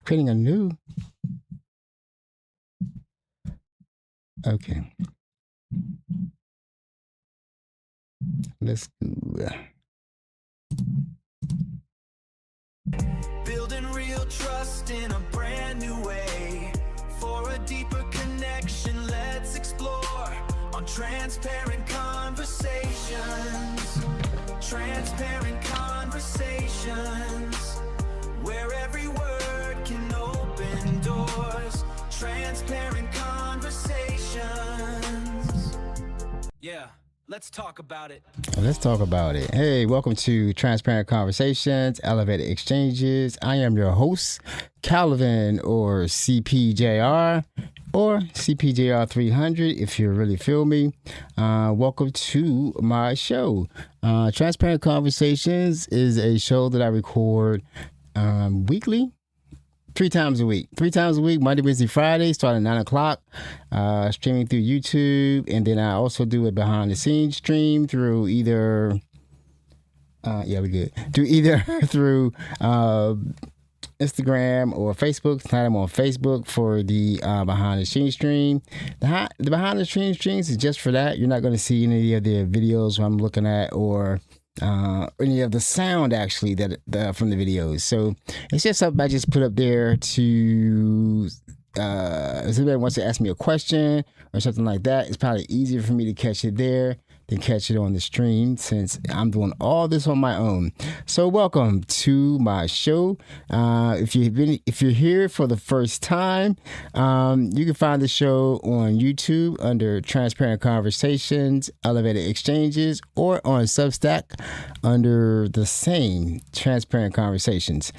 creating a new. Okay. Let's go. Building real trust in a brand new way. For a deeper connection, let's explore on transparent conversations. Transparent conversations, where every word can open doors. Transparent conversations. Yeah, let's talk about it. Let's talk about it. Hey, welcome to Transparent Conversations, Elevated Exchanges. I am your host, Calvin, or CPJR, or CPJR 300, if you really feel me. Welcome to my show. Transparent Conversations is a show that I record weekly. 3 times a week, Monday, Wednesday, Friday, starting at 9 o'clock, streaming through YouTube. And then I also do a behind the scenes stream through either, through Instagram or Facebook. Tonight I'm on Facebook for the behind the scenes stream. The behind the scenes streams is just for that. You're not going to see any of the videos I'm looking at or any of the sound actually that from the videos. So it's just something I just put up there to if somebody wants to ask me a question or something like that, it's probably easier for me to catch it there than catch it on the stream, since I'm doing all this on my own. So welcome to my show. If you're here for the first time, you can find the show on YouTube under Transparent Conversations, Elevated Exchanges, or on Substack under the same Transparent Conversations.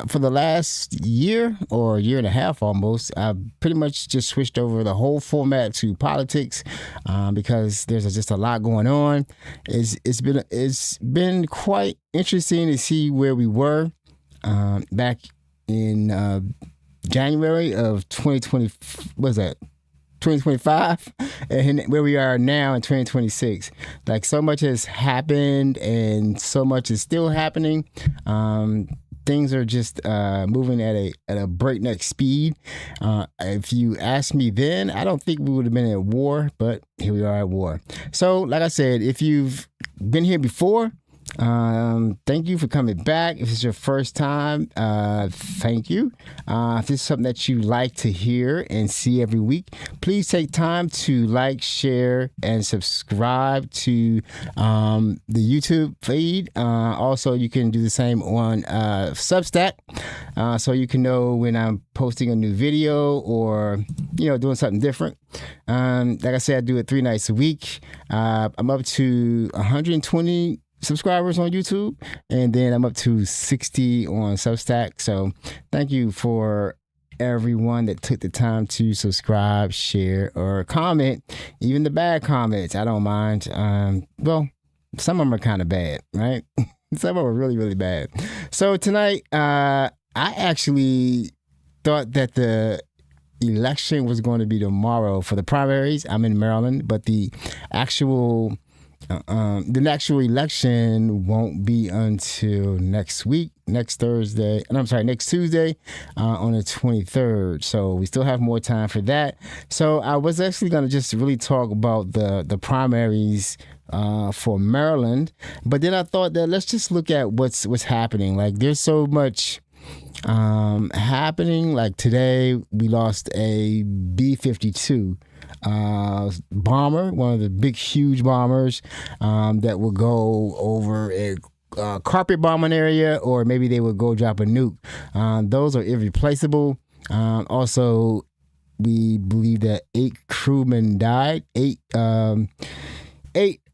For the last year or year and a half almost, I've pretty much just switched over the whole format to politics because there's just a lot going on. It's been quite interesting to see where we were back in January of 2020. What's that? 2025 and where we are now in 2026. Like, so much has happened and so much is still happening. Things are just moving at a breakneck speed. If you asked me then, I don't think we would have been at war, but here we are at war. So, like I said, if you've been here before, thank you for coming back. If it's your first time, thank you. If this is something that you like to hear and see every week, please take time to like, share, and subscribe to the YouTube feed. Also, you can do the same on Substack, so you can know when I'm posting a new video or doing something different. Like I said, I do it 3 nights a week. I'm up to 120 subscribers on YouTube, and then I'm up to 60 on Substack. So thank you for everyone that took the time to subscribe, share, or comment. Even the bad comments, I don't mind. Well, some of them are kind of bad, right? Some of them are really, really bad. So tonight, I actually thought that the election was going to be tomorrow for the primaries. I'm in Maryland, but the actual election won't be until next Tuesday on the 23rd. So we still have more time for that. So I was actually going to just really talk about the primaries for Maryland, but then I thought that let's just look at what's happening. Like, there's so much happening. Like, today we lost a B-52 bomber, one of the big, huge bombers that will go over a carpet bombing area, or maybe they would go drop a nuke. Those are irreplaceable. Also, we believe that 8 crewmen died. Eight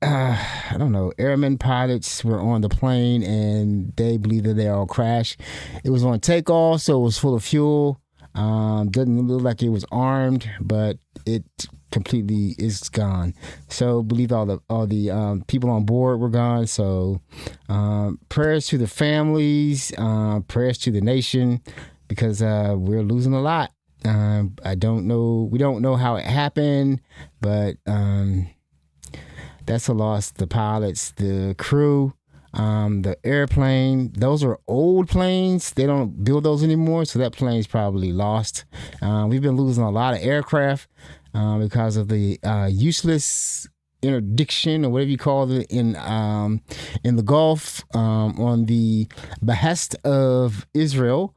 airmen pilots were on the plane, and they believe that they all crashed. It was on takeoff, so it was full of fuel. Doesn't look like it was armed, but it completely is gone. So believe all the people on board were gone. So prayers to the families, prayers to the nation, because we're losing a lot. We don't know how it happened, but that's a loss. The pilots, the crew, The airplane, those are old planes. They don't build those anymore, so that plane's probably lost. We've been losing a lot of aircraft because of the useless interdiction or whatever you call it in the Gulf on the behest of Israel.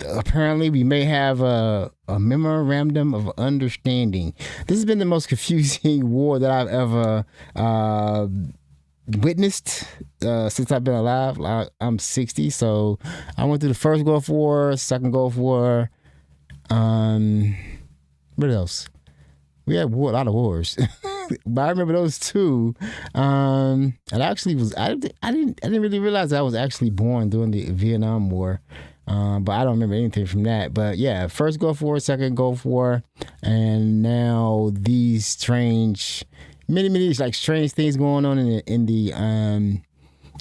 Apparently we may have a memorandum of understanding. This has been the most confusing war that I've ever witnessed since I've been alive. I'm 60, so I went through the first Gulf War, second Gulf War. What else? We had a lot of wars, but I remember those two. And actually I didn't really realize I was actually born during the Vietnam War. But I don't remember anything from that. But yeah, first Gulf War, second Gulf War, and now these strange, many like strange things going on in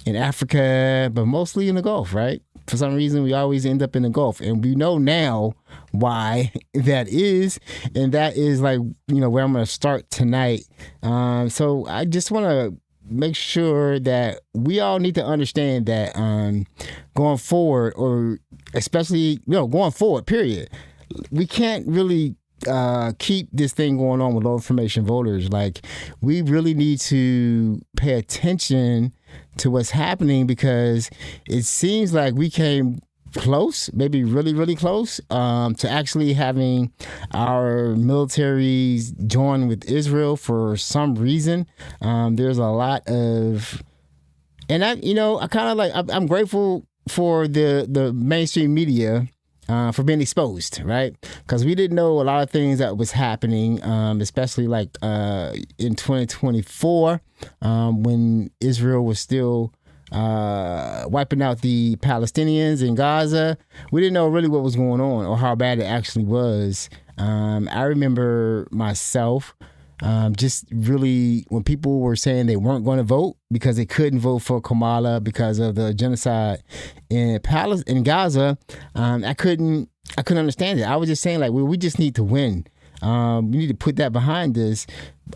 Africa, but mostly in the Gulf, right? For some reason, we always end up in the Gulf, and we know now why that is, and that is like where I'm going to start tonight. So I just want to make sure that we all need to understand that going forward, or especially going forward, period, we can't really keep this thing going on with low information voters. Like, we really need to pay attention to what's happening, because it seems like we came close, maybe really, really close, to actually having our militaries join with Israel for some reason. There's a lot of, and I kind of like, I'm grateful for the mainstream media for being exposed, right? Because we didn't know a lot of things that was happening, especially like in 2024, when Israel was still wiping out the Palestinians in Gaza. We didn't know really what was going on or how bad it actually was. I remember myself just really, when people were saying they weren't going to vote because they couldn't vote for Kamala because of the genocide in Gaza, I couldn't understand it. I was just saying, like, well, we just need to win. We need to put that behind us,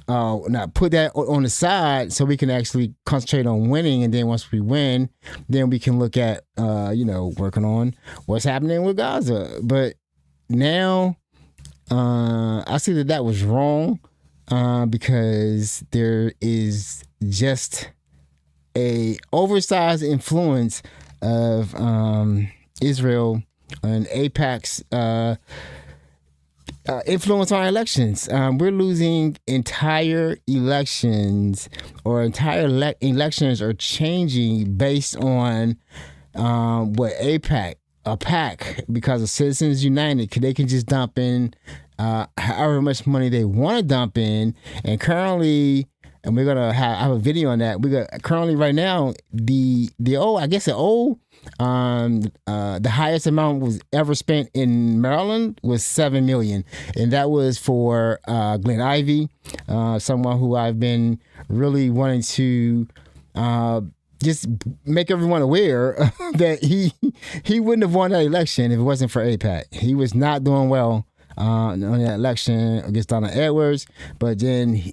not put that on the side, so we can actually concentrate on winning. And then once we win, then we can look at, working on what's happening with Gaza. But now I see that was wrong, because there is just a oversized influence of Israel and AIPAC's influence on our elections. We're losing entire elections, or entire elections are changing based on what AIPAC, because of Citizens United, they can just dump in however much money they want to dump in. And currently, and we're gonna have a video on that. We got currently right now the highest amount was ever spent in Maryland was $7 million, and that was for Glenn Ivey, someone who I've been really wanting to just make everyone aware that he wouldn't have won that election if it wasn't for AIPAC. He was not doing well on that election against Donald Edwards, but then he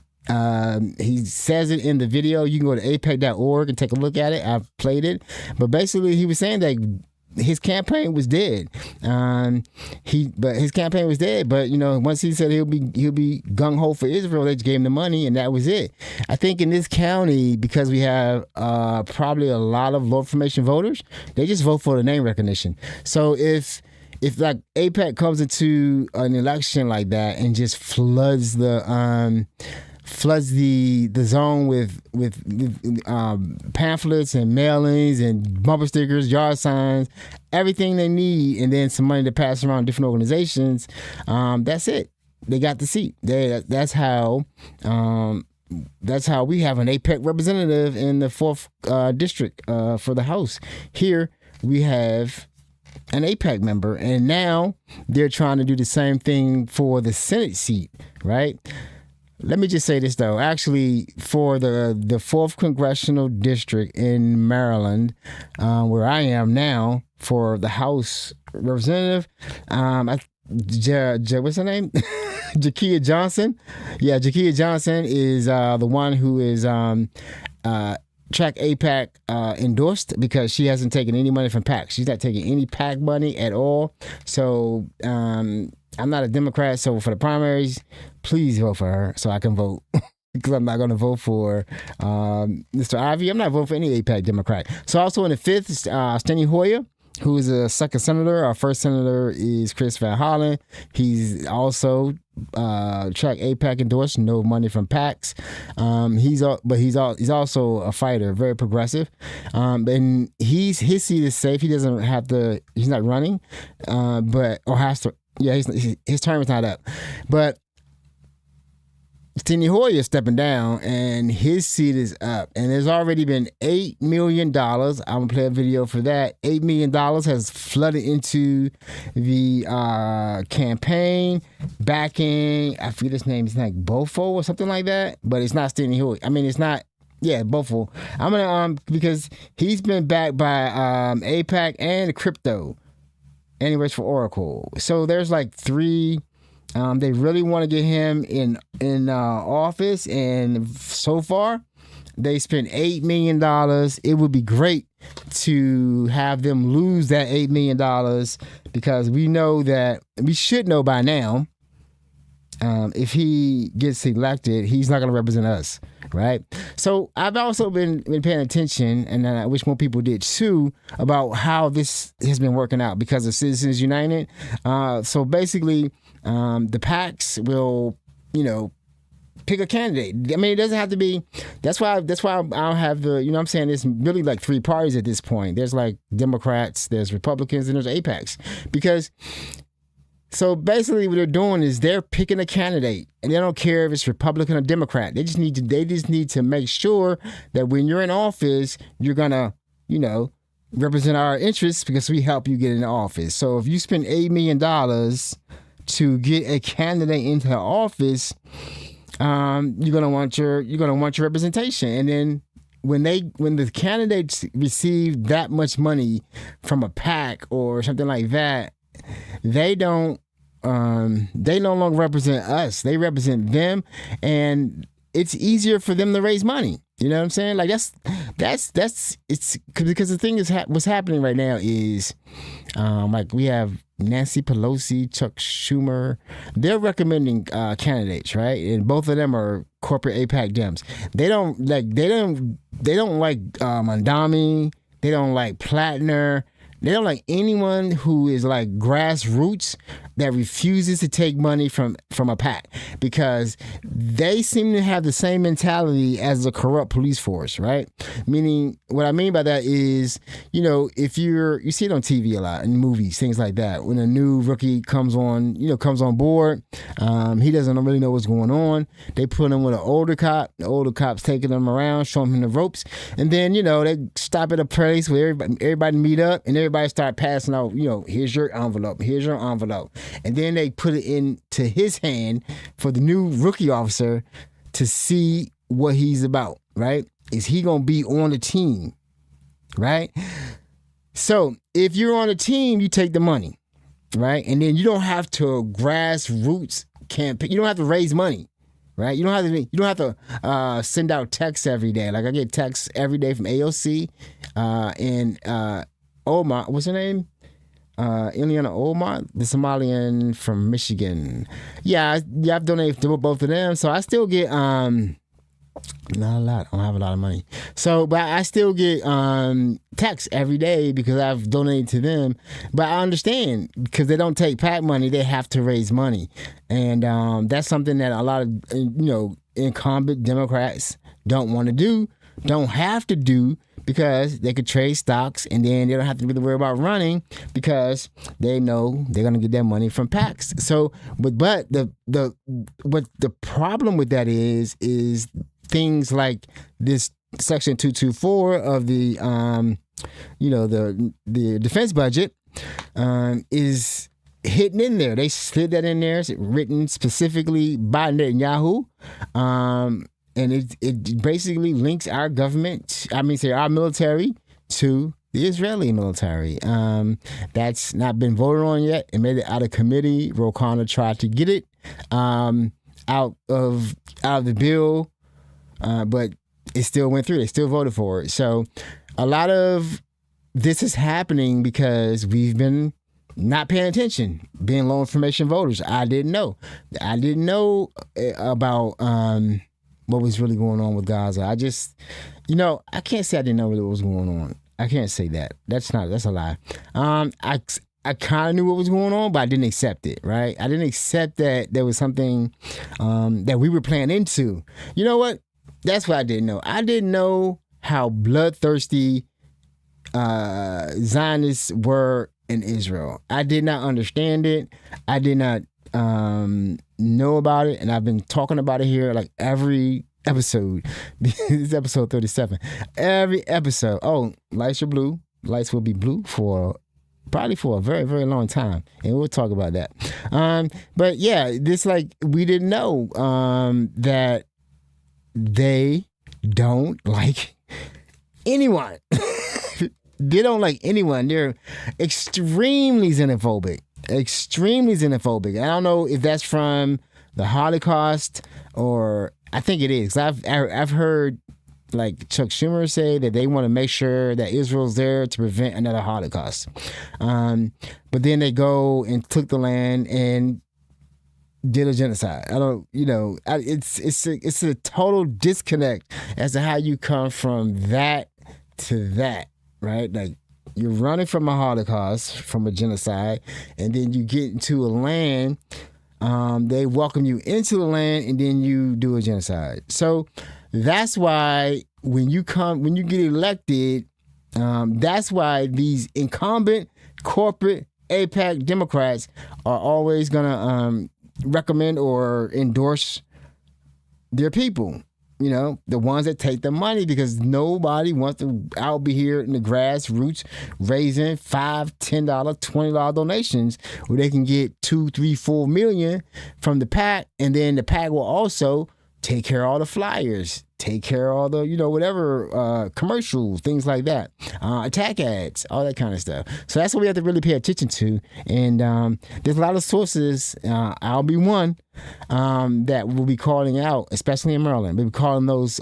says it in the video. You can go to AIPAC.org and take a look at it. I've played it, but basically he was saying that his campaign was dead. His campaign was dead. But once he said he'll be gung ho for Israel, they just gave him the money, and that was it. I think in this county, because we have probably a lot of low information voters, they just vote for the name recognition. So if like AIPAC comes into an election like that and just floods the zone with pamphlets and mailings and bumper stickers, yard signs, everything they need, and then some money to pass around different organizations, that's it. They got the seat. That's how we have an AIPAC representative in the 4th district for the House. Here we have an AIPAC member, and now they're trying to do the same thing for the Senate seat, right? Let me just say this, though. Actually, for the 4th Congressional District in Maryland, where I am now, for the House Representative, what's her name? Jakia Johnson. Yeah, Jakia Johnson is the one who is track AIPAC endorsed because she hasn't taken any money from PAC. She's not taking any PAC money at all. So I'm not a Democrat. So for the primaries, please vote for her so I can vote. Because I'm not going to vote for Mr. Ivey. I'm not voting for any AIPAC Democrat. So also in the 5th, Steny Hoyer, who is a second senator. Our first senator is Chris Van Hollen. He's also track AIPAC endorsed, no money from PACs. He's also a fighter, very progressive. And his seat is safe. He doesn't have to. He's not running, or has to. Yeah, his term is not up, but Steny Hoyer is stepping down and his seat is up. And there's already been $8 million. I'm going to play a video for that. $8 million has flooded into the campaign backing, I forget his name, it's like Bofo or something like that. But it's not Steny Hoyer. I mean, it's not, yeah, Bofo. I'm going to, because he's been backed by AIPAC and crypto. And he works for Oracle. So there's like 3... they really want to get him in office, and so far, they spent $8 million. It would be great to have them lose that $8 million because we should know by now, if he gets elected, he's not going to represent us, right? So I've also been paying attention, and I wish more people did too, about how this has been working out because of Citizens United. So basically, the PACs will, pick a candidate. I mean, it doesn't have to be. That's why I don't have the. You know what I'm saying? There's really like 3 parties at this point. There's like Democrats, there's Republicans, and there's AIPACs. Because so basically, what they're doing is they're picking a candidate, and they don't care if it's Republican or Democrat. They just need to make sure that when you're in office, you're gonna, represent our interests because we help you get in office. So if you spend $8 million to get a candidate into office, you're gonna want your representation. And then when the candidates receive that much money from a PAC or something like that, they no longer represent us. They represent them, and it's easier for them to raise money. You know what I'm saying? Like that's it's because the thing is what's happening right now is like we have Nancy Pelosi, Chuck Schumer. They're recommending candidates, right? And both of them are corporate AIPAC Dems. They don't like Mandami. They don't like Plattner. They don't like anyone who is like grassroots that refuses to take money from a PAC because they seem to have the same mentality as a corrupt police force, right? Meaning, what I mean by that is, if you see it on TV a lot in movies, things like that. When a new rookie comes on board, he doesn't really know what's going on. They put him with an older cop. The older cop's taking him around, showing him the ropes, and then they stop at a place where everybody meet up and everybody start passing out, here's your envelope, and then they put it into his hand for the new rookie officer to see what he's about, right? Is he gonna be on the team, right? So if you're on a team, you take the money, right? And then you don't have to grassroots campaign. You don't have to raise money, right? You don't have to send out texts every day. Like I get texts every day from AOC and Omar, what's her name? Ileana Omar, the Somalian from Michigan. Yeah, I've donated to both of them, so I still get not a lot. I don't have a lot of money, but I still get texts every day because I've donated to them. But I understand because they don't take PAC money; they have to raise money, and that's something that a lot of incumbent Democrats don't want to do, don't have to do. Because they could trade stocks and then they don't have to really worry about running because they know they're gonna get their money from PACs. So, but the problem with that is things like this Section 224 of the the defense budget is hidden in there. They slid that in there. It's written specifically by Netanyahu. And it basically links our government, our military to the Israeli military. That's not been voted on yet. It made it out of committee. Ro Khanna tried to get it out of the bill, but it still went through. They still voted for it. So a lot of this is happening because we've been not paying attention, being low information voters. I didn't know about what was really going on with Gaza. I just, I can't say I didn't know what was going on. I can't say that. That's a lie. I kind of knew what was going on, but I didn't accept it, right? I didn't accept that there was something that we were playing into. You know what? That's what I didn't know. I didn't know how bloodthirsty Zionists were in Israel. I did not understand it. I did not know about it, and I've been talking about it here like every episode. This is episode 37. Every episode. Oh, lights are blue. Lights will be blue probably for a very, very long time, and we'll talk about that. But yeah, this we didn't know that they don't like anyone. They don't like anyone. They're extremely xenophobic. I don't know if that's from the Holocaust, or I think it is. I've heard Chuck Schumer say that they want to make sure that Israel's there to prevent another Holocaust. But then they go and took the land and did a genocide. It's a total disconnect as to how you come from that to that, right? Like, you're running from a Holocaust, from a genocide, and then you get into a land, they welcome you into the land, and then you do a genocide. So that's why when you get elected, that's why these incumbent corporate AIPAC Democrats are always gonna recommend or endorse their people. The ones that take the money, because nobody wants to out be here in the grassroots raising $5, $10, $20 donations where they can get 2, 3, 4 million from the PAC, and then the PAC will also take care of all the flyers, take care of all the, whatever, commercials, things like that, attack ads, all that kind of stuff. So that's what we have to really pay attention to. And there's a lot of sources, I'll be one, that will be calling out, especially in Maryland. We'll be calling those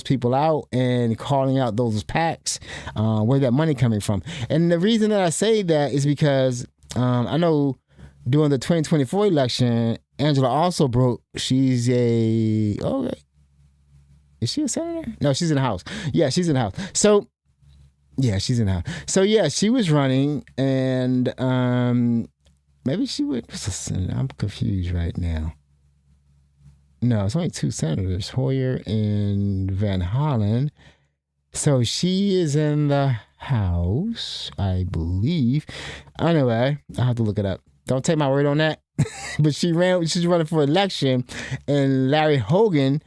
people out and calling out those PACs, where that money coming from. And the reason that I say that is because I know during the 2024 election, Angela also broke. She's is she a senator? No, she's in the House. Yeah, she's in the House. So, yeah, she's in the House. So, yeah, she was running, and maybe she would. I'm confused right now. No, it's only 2 senators, Hoyer and Van Hollen. So she is in the House, I believe. Anyway, I'll have to look it up. Don't take my word on that. But she's running for election, and Larry Hogan,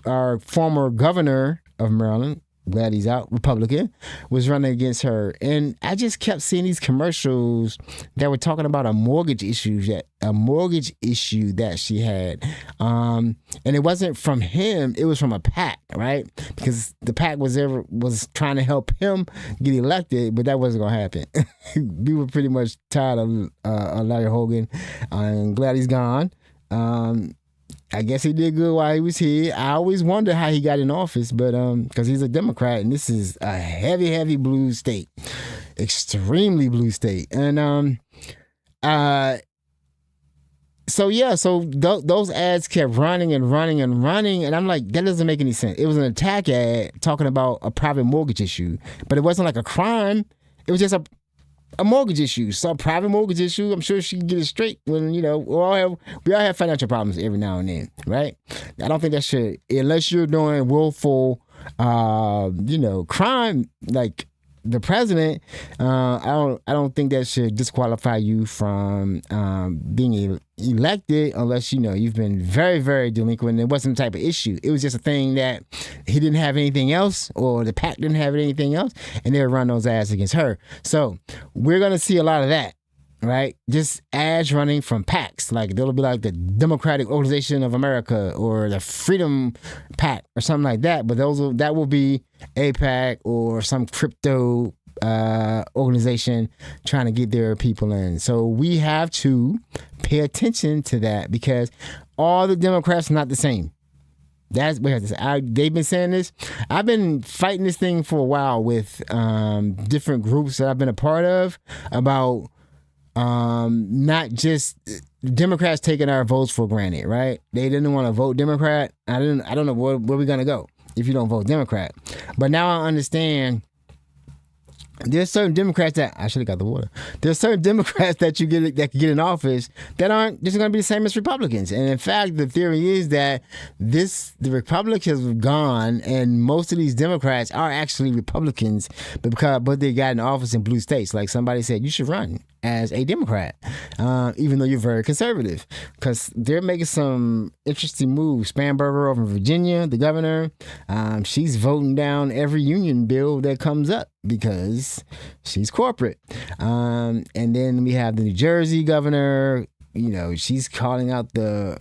our former governor of Maryland, glad he's out, Republican, was running against her. And I just kept seeing these commercials that were talking about a mortgage issue that she had. And it wasn't from him, it was from a PAC, right? Because the PAC was trying to help him get elected, but that wasn't going to happen. We were pretty much tired of Larry Hogan. I'm glad he's gone. I guess he did good while he was here. I always wonder how he got in office, but because he's a Democrat, and this is a heavy, heavy blue state, extremely blue state, and those ads kept running and running and running, and I'm like, that doesn't make any sense. It was an attack ad talking about a private mortgage issue, but it wasn't like a crime. It was just a mortgage issue, some private mortgage issue. I'm sure she can get it straight when, we all have financial problems every now and then, right? I don't think that should, unless you're doing willful, crime like the president. I don't think that should disqualify you from being elected unless you've been very, very delinquent. It wasn't the type of issue. It was just a thing that he didn't have anything else, or the PAC didn't have anything else, and they would run those ads against her. So we're gonna see a lot of that, right? Just ads running from PACs. Like, they'll be like the Democratic Organization of America or the Freedom PAC or something like that. But that will be AIPAC or some crypto organization trying to get their people in. So we have to pay attention to that, because all the Democrats are not the same. That's they've been saying this. I've been fighting this thing for a while with different groups that I've been a part of about not just Democrats taking our votes for granted, right? They didn't want to vote Democrat. I don't know where we're gonna go if you don't vote Democrat. But now I understand. There's certain Democrats that I should have got the water. There's certain Democrats that can get in office that aren't just going to be the same as Republicans. And in fact, the theory is that the Republicans have gone, and most of these Democrats are actually Republicans, but they got in office in blue states. Like somebody said, you should run as a Democrat, even though you're very conservative, because they're making some interesting moves. Spanberger over in Virginia, the governor, she's voting down every union bill that comes up because she's corporate. And then we have the New Jersey governor. You know, she's calling out the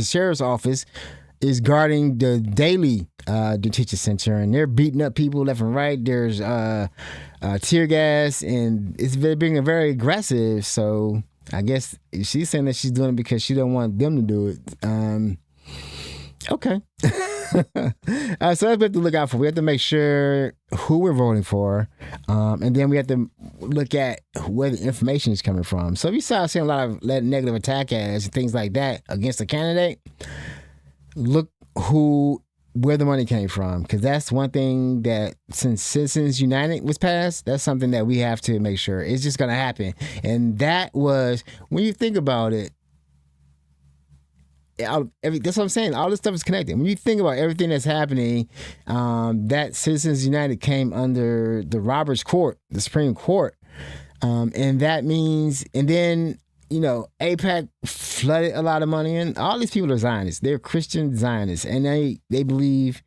sheriff's office is guarding the daily detention center, and they're beating up people left and right. There's tear gas, and it's being very aggressive. So I guess she's saying that she's doing it because she don't want them to do it. Okay. So that's what we have to look out for. We have to make sure who we're voting for, and then we have to look at where the information is coming from. So if you start seeing a lot of negative attack ads and things like that against a candidate, look where the money came from, because that's one thing that since Citizens United was passed, that's something that we have to make sure it's just going to happen. And that was, when you think about it, that's what I'm saying. All this stuff is connected. When you think about everything that's happening, that Citizens United came under the Roberts Court, the Supreme Court, and that means, and then, you know, AIPAC flooded a lot of money in. All these people are Zionists. They're Christian Zionists, and they believe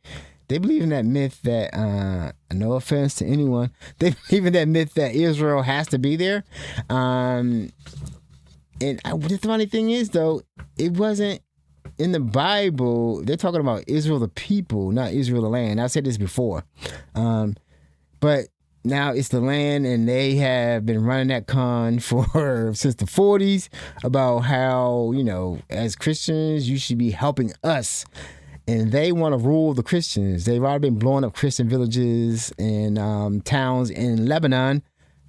in that myth that, no offense to anyone, they believe in that myth that Israel has to be there. And the funny thing is, though, it wasn't in the Bible. They're talking about Israel the people, not Israel the land. I said this before, but now it's the land, and they have been running that con since the 40s about how, you know, as Christians, you should be helping us. And they want to rule the Christians. They've already been blowing up Christian villages and towns in Lebanon.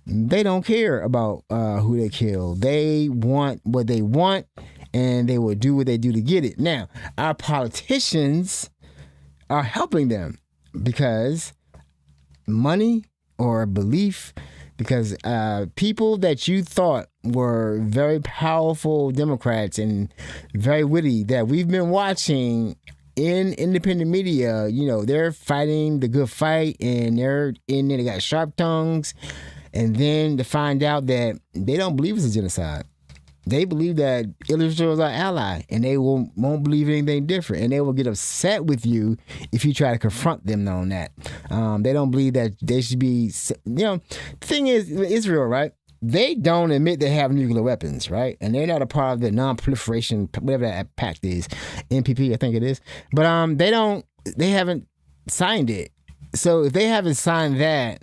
They don't care about who they kill. They want what they want, and they will do what they do to get it. Now, our politicians are helping them because money or belief, because people that you thought were very powerful Democrats and very witty that we've been watching in independent media, you know, they're fighting the good fight, and they're in there, they got sharp tongues, and then to find out that they don't believe it's a genocide. They believe that Israel is our ally, and they won't believe anything different, and they will get upset with you if you try to confront them on that. They don't believe that they should be, you know, the thing is, Israel, right? They don't admit they have nuclear weapons, right? And they're not a part of the non-proliferation, whatever that pact is, NPP, I think it is. But they haven't signed it. So if they haven't signed that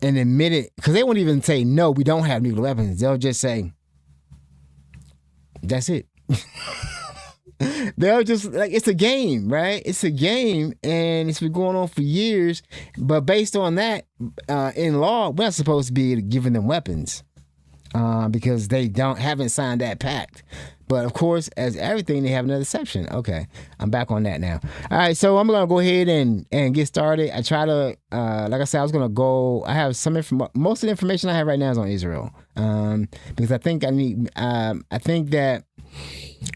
and admit it, because they won't even say, no, we don't have nuclear weapons. They'll just say, that's it. They're just like, it's a game, right? It's a game, and it's been going on for years. But based on that, in law, we're not supposed to be giving them weapons because they haven't signed that pact. But of course, as everything, they have another section. Okay, I'm back on that now. All right, so I'm gonna go ahead and get started. I try to, like I said, I have most of the information I have right now is on Israel, because I think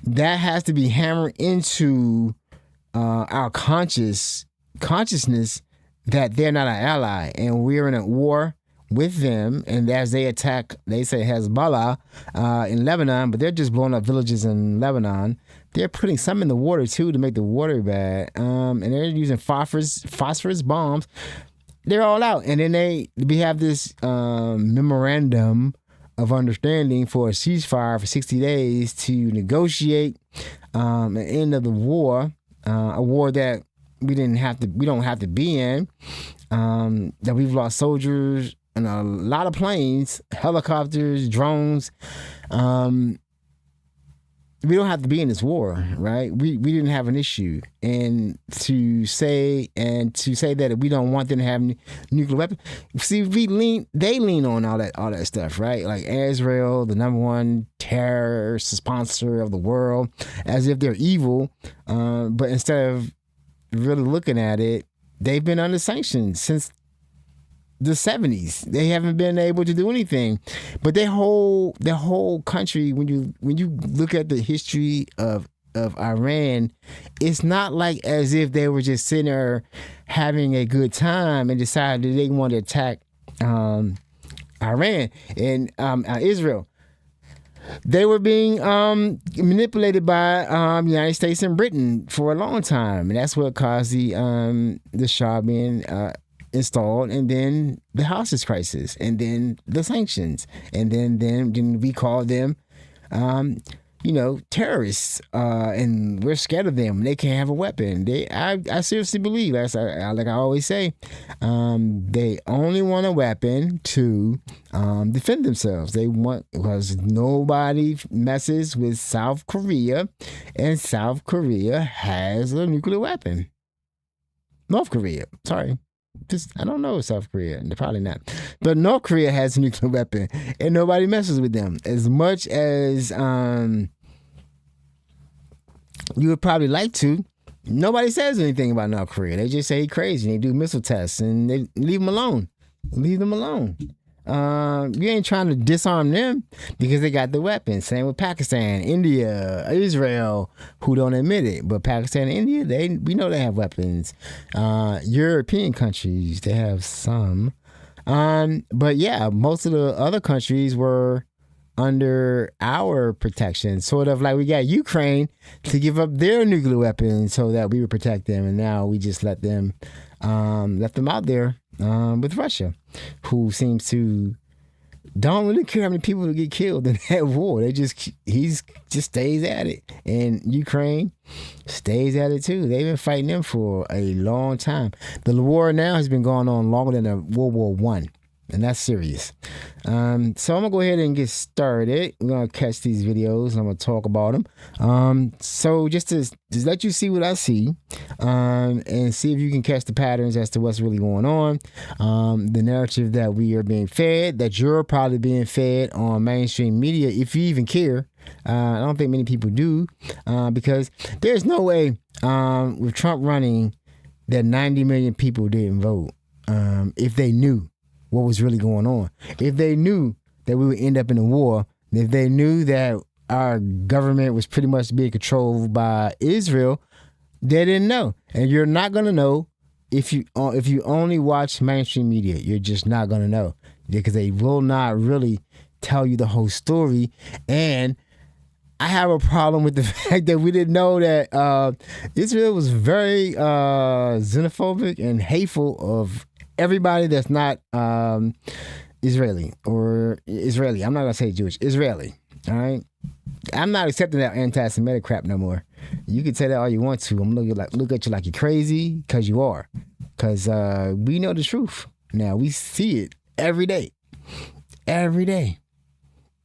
that has to be hammered into our consciousness that they're not our ally, and we're in a war with them. And as they attack, they say Hezbollah in Lebanon, but they're just blowing up villages in Lebanon. They're putting some in the water too to make the water bad, and they're using phosphorus bombs. They're all out, and then we have this memorandum of understanding for a ceasefire for 60 days to negotiate an end of the war, a war that we don't have to be in, that we've lost soldiers and a lot of planes, helicopters, drones. We don't have to be in this war, right? We didn't have an issue, and to say that we don't want them to have nuclear weapons. See, they lean on all that stuff, right? Like Israel, the number one terrorist sponsor of the world, as if they're evil. But instead of really looking at it, they've been under sanctions since the 70s. They haven't been able to do anything. But their whole country, when you look at the history of Iran, it's not like as if they were just sitting there having a good time and decided that they want to attack Iran and Israel. They were being manipulated by the United States and Britain for a long time, and that's what caused the Shah being installed, and then the hostage crisis, and then the sanctions, and then we call them, terrorists, and we're scared of them. They can't have a weapon. I seriously believe, like I always say, they only want a weapon to defend themselves. Because nobody messes with South Korea, and South Korea has a nuclear weapon. North Korea, sorry. I don't know South Korea. They're probably not. But North Korea has a nuclear weapon, and nobody messes with them. As much as you would probably like to, nobody says anything about North Korea. They just say he's crazy. They do missile tests, and they leave him alone. Leave them alone. You ain't trying to disarm them because they got the weapons. Same with Pakistan, India, Israel, who don't admit it. But Pakistan and India, we know they have weapons. European countries, they have some. But yeah, most of the other countries were under our protection. Sort of like we got Ukraine to give up their nuclear weapons so that we would protect them. And now we just let them out there with Russia, who seems to don't really care how many people get killed in that war. He just stays at it, and Ukraine stays at it too. They've been fighting them for a long time. The war now has been going on longer than World War I. And that's serious. So I'm going to go ahead and get started. We're going to catch these videos and I'm going to talk about them. So just to let you see what I see, and see if you can catch the patterns as to what's really going on. The narrative that we are being fed, that you're probably being fed on mainstream media, if you even care. I don't think many people do, because there's no way with Trump running that 90 million people didn't vote if they knew what was really going on. If they knew that we would end up in a war, if they knew that our government was pretty much being controlled by Israel, they didn't know. And you're not going to know if you only watch mainstream media. You're just not going to know, because they will not really tell you the whole story. And I have a problem with the fact that we didn't know that Israel was very xenophobic and hateful of everybody that's not Israeli or Israeli. I'm not going to say Jewish. Israeli. All right? I'm not accepting that anti-Semitic crap no more. You can say that all you want to. I'm going to look at you like you're crazy, because you are. Because we know the truth. Now, we see it every day. Every day.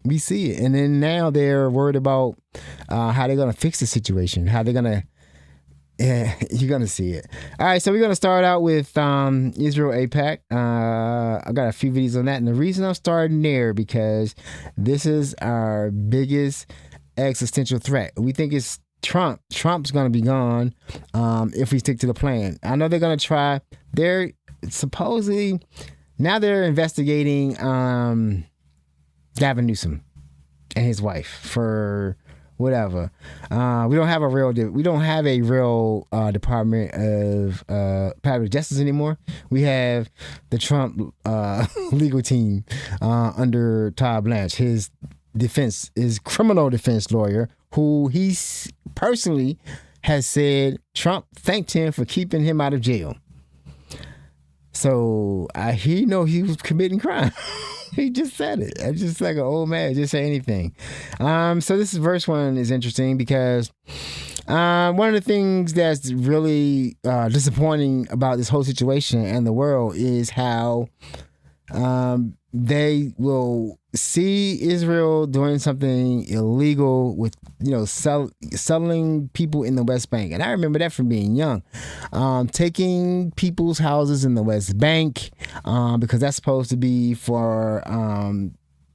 We see it. And then now they're worried about how they're going to fix the situation, how they're going to. Yeah, you're going to see it. All right, so we're going to start out with Israel AIPAC. I got a few videos on that. And the reason I'm starting there, because this is our biggest existential threat. We think it's Trump. Trump's going to be gone if we stick to the plan. I know they're going to try. They're supposedly, now they're investigating Gavin Newsom and his wife for whatever. We don't have a real Department of Public Justice anymore. We have the Trump legal team under Todd Blanche, his criminal defense lawyer, who he personally has said Trump thanked him for keeping him out of jail. So he was committing crime. He just said it. I'm just like an old man, just say anything. So this verse one is interesting because one of the things that's really disappointing about this whole situation and the world is how they will see Israel doing something illegal with, selling people in the West Bank. And I remember that from being young. Taking people's houses in the West Bank, because that's supposed to be for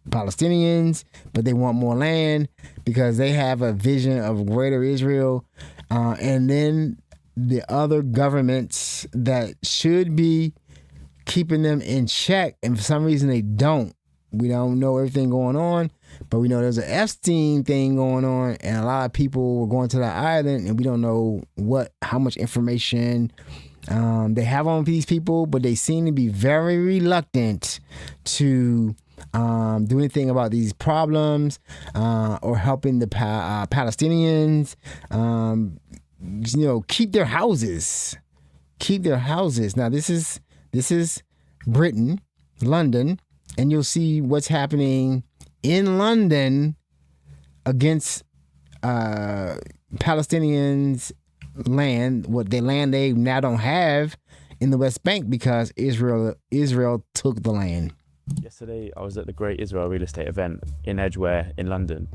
Palestinians, but they want more land because they have a vision of greater Israel. And then the other governments that should be keeping them in check, and for some reason they don't. We don't know everything going on, but we know there's an Epstein thing going on, and a lot of people were going to that island, and we don't know how much information they have on these people, but they seem to be very reluctant to do anything about these problems or helping the Palestinians. Keep their houses. Now this is Britain, London, and you'll see what's happening in London against Palestinians' land, land they now don't have in the West Bank because Israel took the land. Yesterday, I was at the Great Israel Real Estate event in Edgware in London,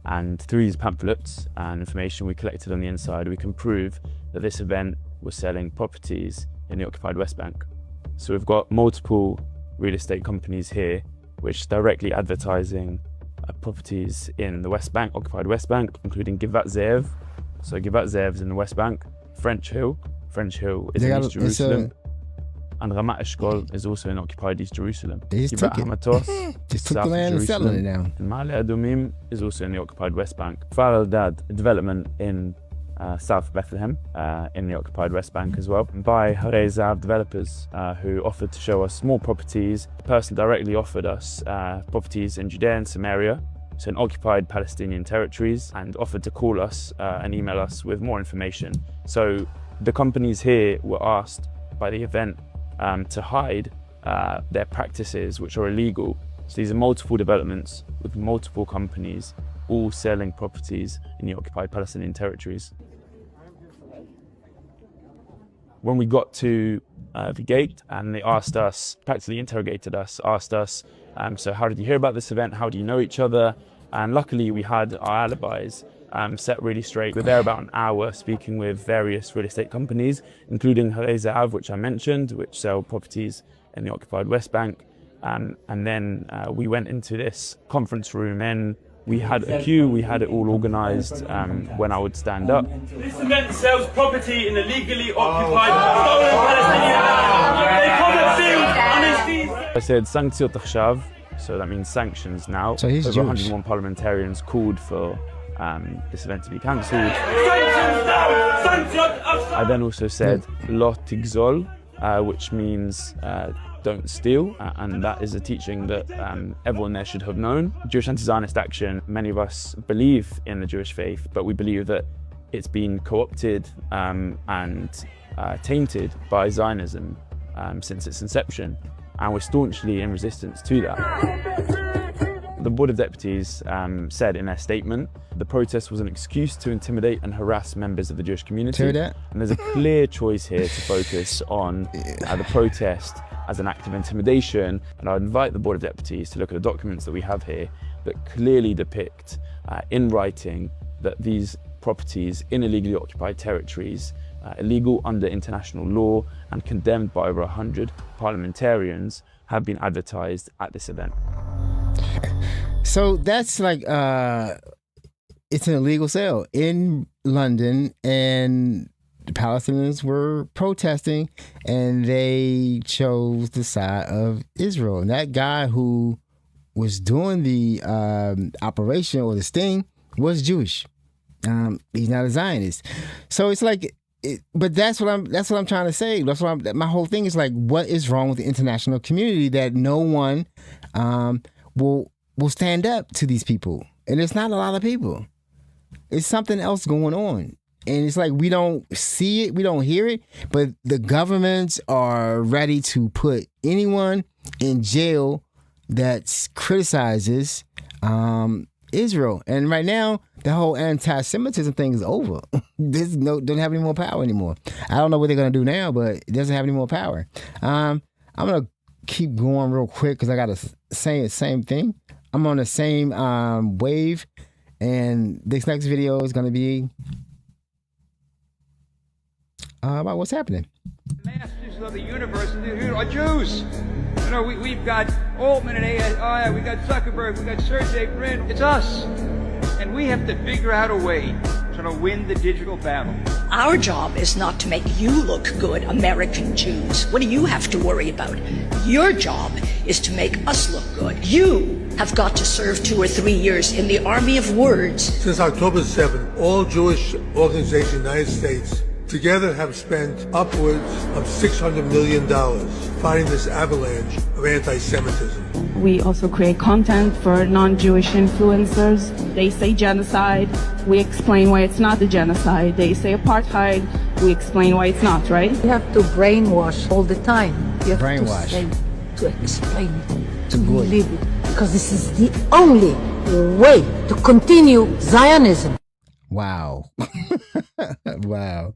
and through these pamphlets and information we collected on the inside, we can prove that this event was selling properties in the occupied West Bank. So we've got multiple real estate companies here which directly advertising properties in the West Bank, occupied West Bank, including Givat Ze'ev. So Givat Ze'ev is in the West Bank. French Hill is in East Jerusalem. And Ramat Eshkol is also in occupied East Jerusalem. They just took it. Hamatos just took the land and selling it now. And Ma'ale Adumim is also in the occupied West Bank. Kfar Eldad, a development in South Bethlehem, in the occupied West Bank as well, by Harei Zahav developers who offered to show us more properties. The person directly offered us properties in Judea and Samaria, so in occupied Palestinian territories, and offered to call us and email us with more information. So the companies here were asked by the event to hide their practices, which are illegal. So these are multiple developments with multiple companies all selling properties in the occupied Palestinian territories. When we got to the gate, and they asked us, practically interrogated us, asked us, so how did you hear about this event? How do you know each other? And luckily we had our alibis set really straight. We were there about an hour speaking with various real estate companies, including Harei Zahav, which I mentioned, which sell properties in the occupied West Bank. And then we went into this conference room, and we had a queue, we had it all organised when I would stand up. This event sells property in illegally occupied stolen Palestinian land. They come and build on I said sanctiot achshav, so that means sanctions now. So he's Over Jewish. 101 parliamentarians called for this event to be cancelled. I then also said lo tigzol, which means don't steal, and that is a teaching that everyone there should have known. Jewish anti-Zionist action, many of us believe in the Jewish faith, but we believe that it's been co-opted and tainted by Zionism since its inception, and we're staunchly in resistance to that. The Board of Deputies said in their statement, the protest was an excuse to intimidate and harass members of the Jewish community. Hear that? And there's a clear choice here to focus on the protest as an act of intimidation. And I'd invite the Board of Deputies to look at the documents that we have here that clearly depict in writing that these properties in illegally occupied territories, illegal under international law and condemned by over 100 parliamentarians, have been advertised at this event. So that's like it's an illegal sale in London, and the Palestinians were protesting, and they chose the side of Israel. And that guy who was doing the operation or the sting was Jewish. He's not a Zionist. So it's like, but that's what I'm trying to say. My whole thing is like, what is wrong with the international community that no one will stand up to these people? And it's not a lot of people. It's something else going on. And it's like, we don't see it, we don't hear it, but the governments are ready to put anyone in jail that criticizes Israel. And right now, the whole anti-Semitism thing is over. This don't have any more power anymore. I don't know what they're going to do now, but it doesn't have any more power. I'm going to keep going real quick because I got to say the same thing. I'm on the same wave, and this next video is going to be about what's happening. Masters of the universe are Jews. You know, we've got Altman and AI, we got Zuckerberg, we got Sergey Brin. It's us. And we have to figure out a way to win the digital battle. Our job is not to make you look good, American Jews. What do you have to worry about? Your job is to make us look good. You have got to serve 2 or 3 years in the army of words. Since October 7th, all Jewish organizations in the United States together have spent upwards of $600 million fighting this avalanche of anti-Semitism. We also create content for non-Jewish influencers. They say genocide, we explain why it's not a genocide. They say apartheid, we explain why it's not, right? You have to brainwash all the time. You have Brainwash. to explain it, to believe it. Because this is the only way to continue Zionism. Wow. Wow.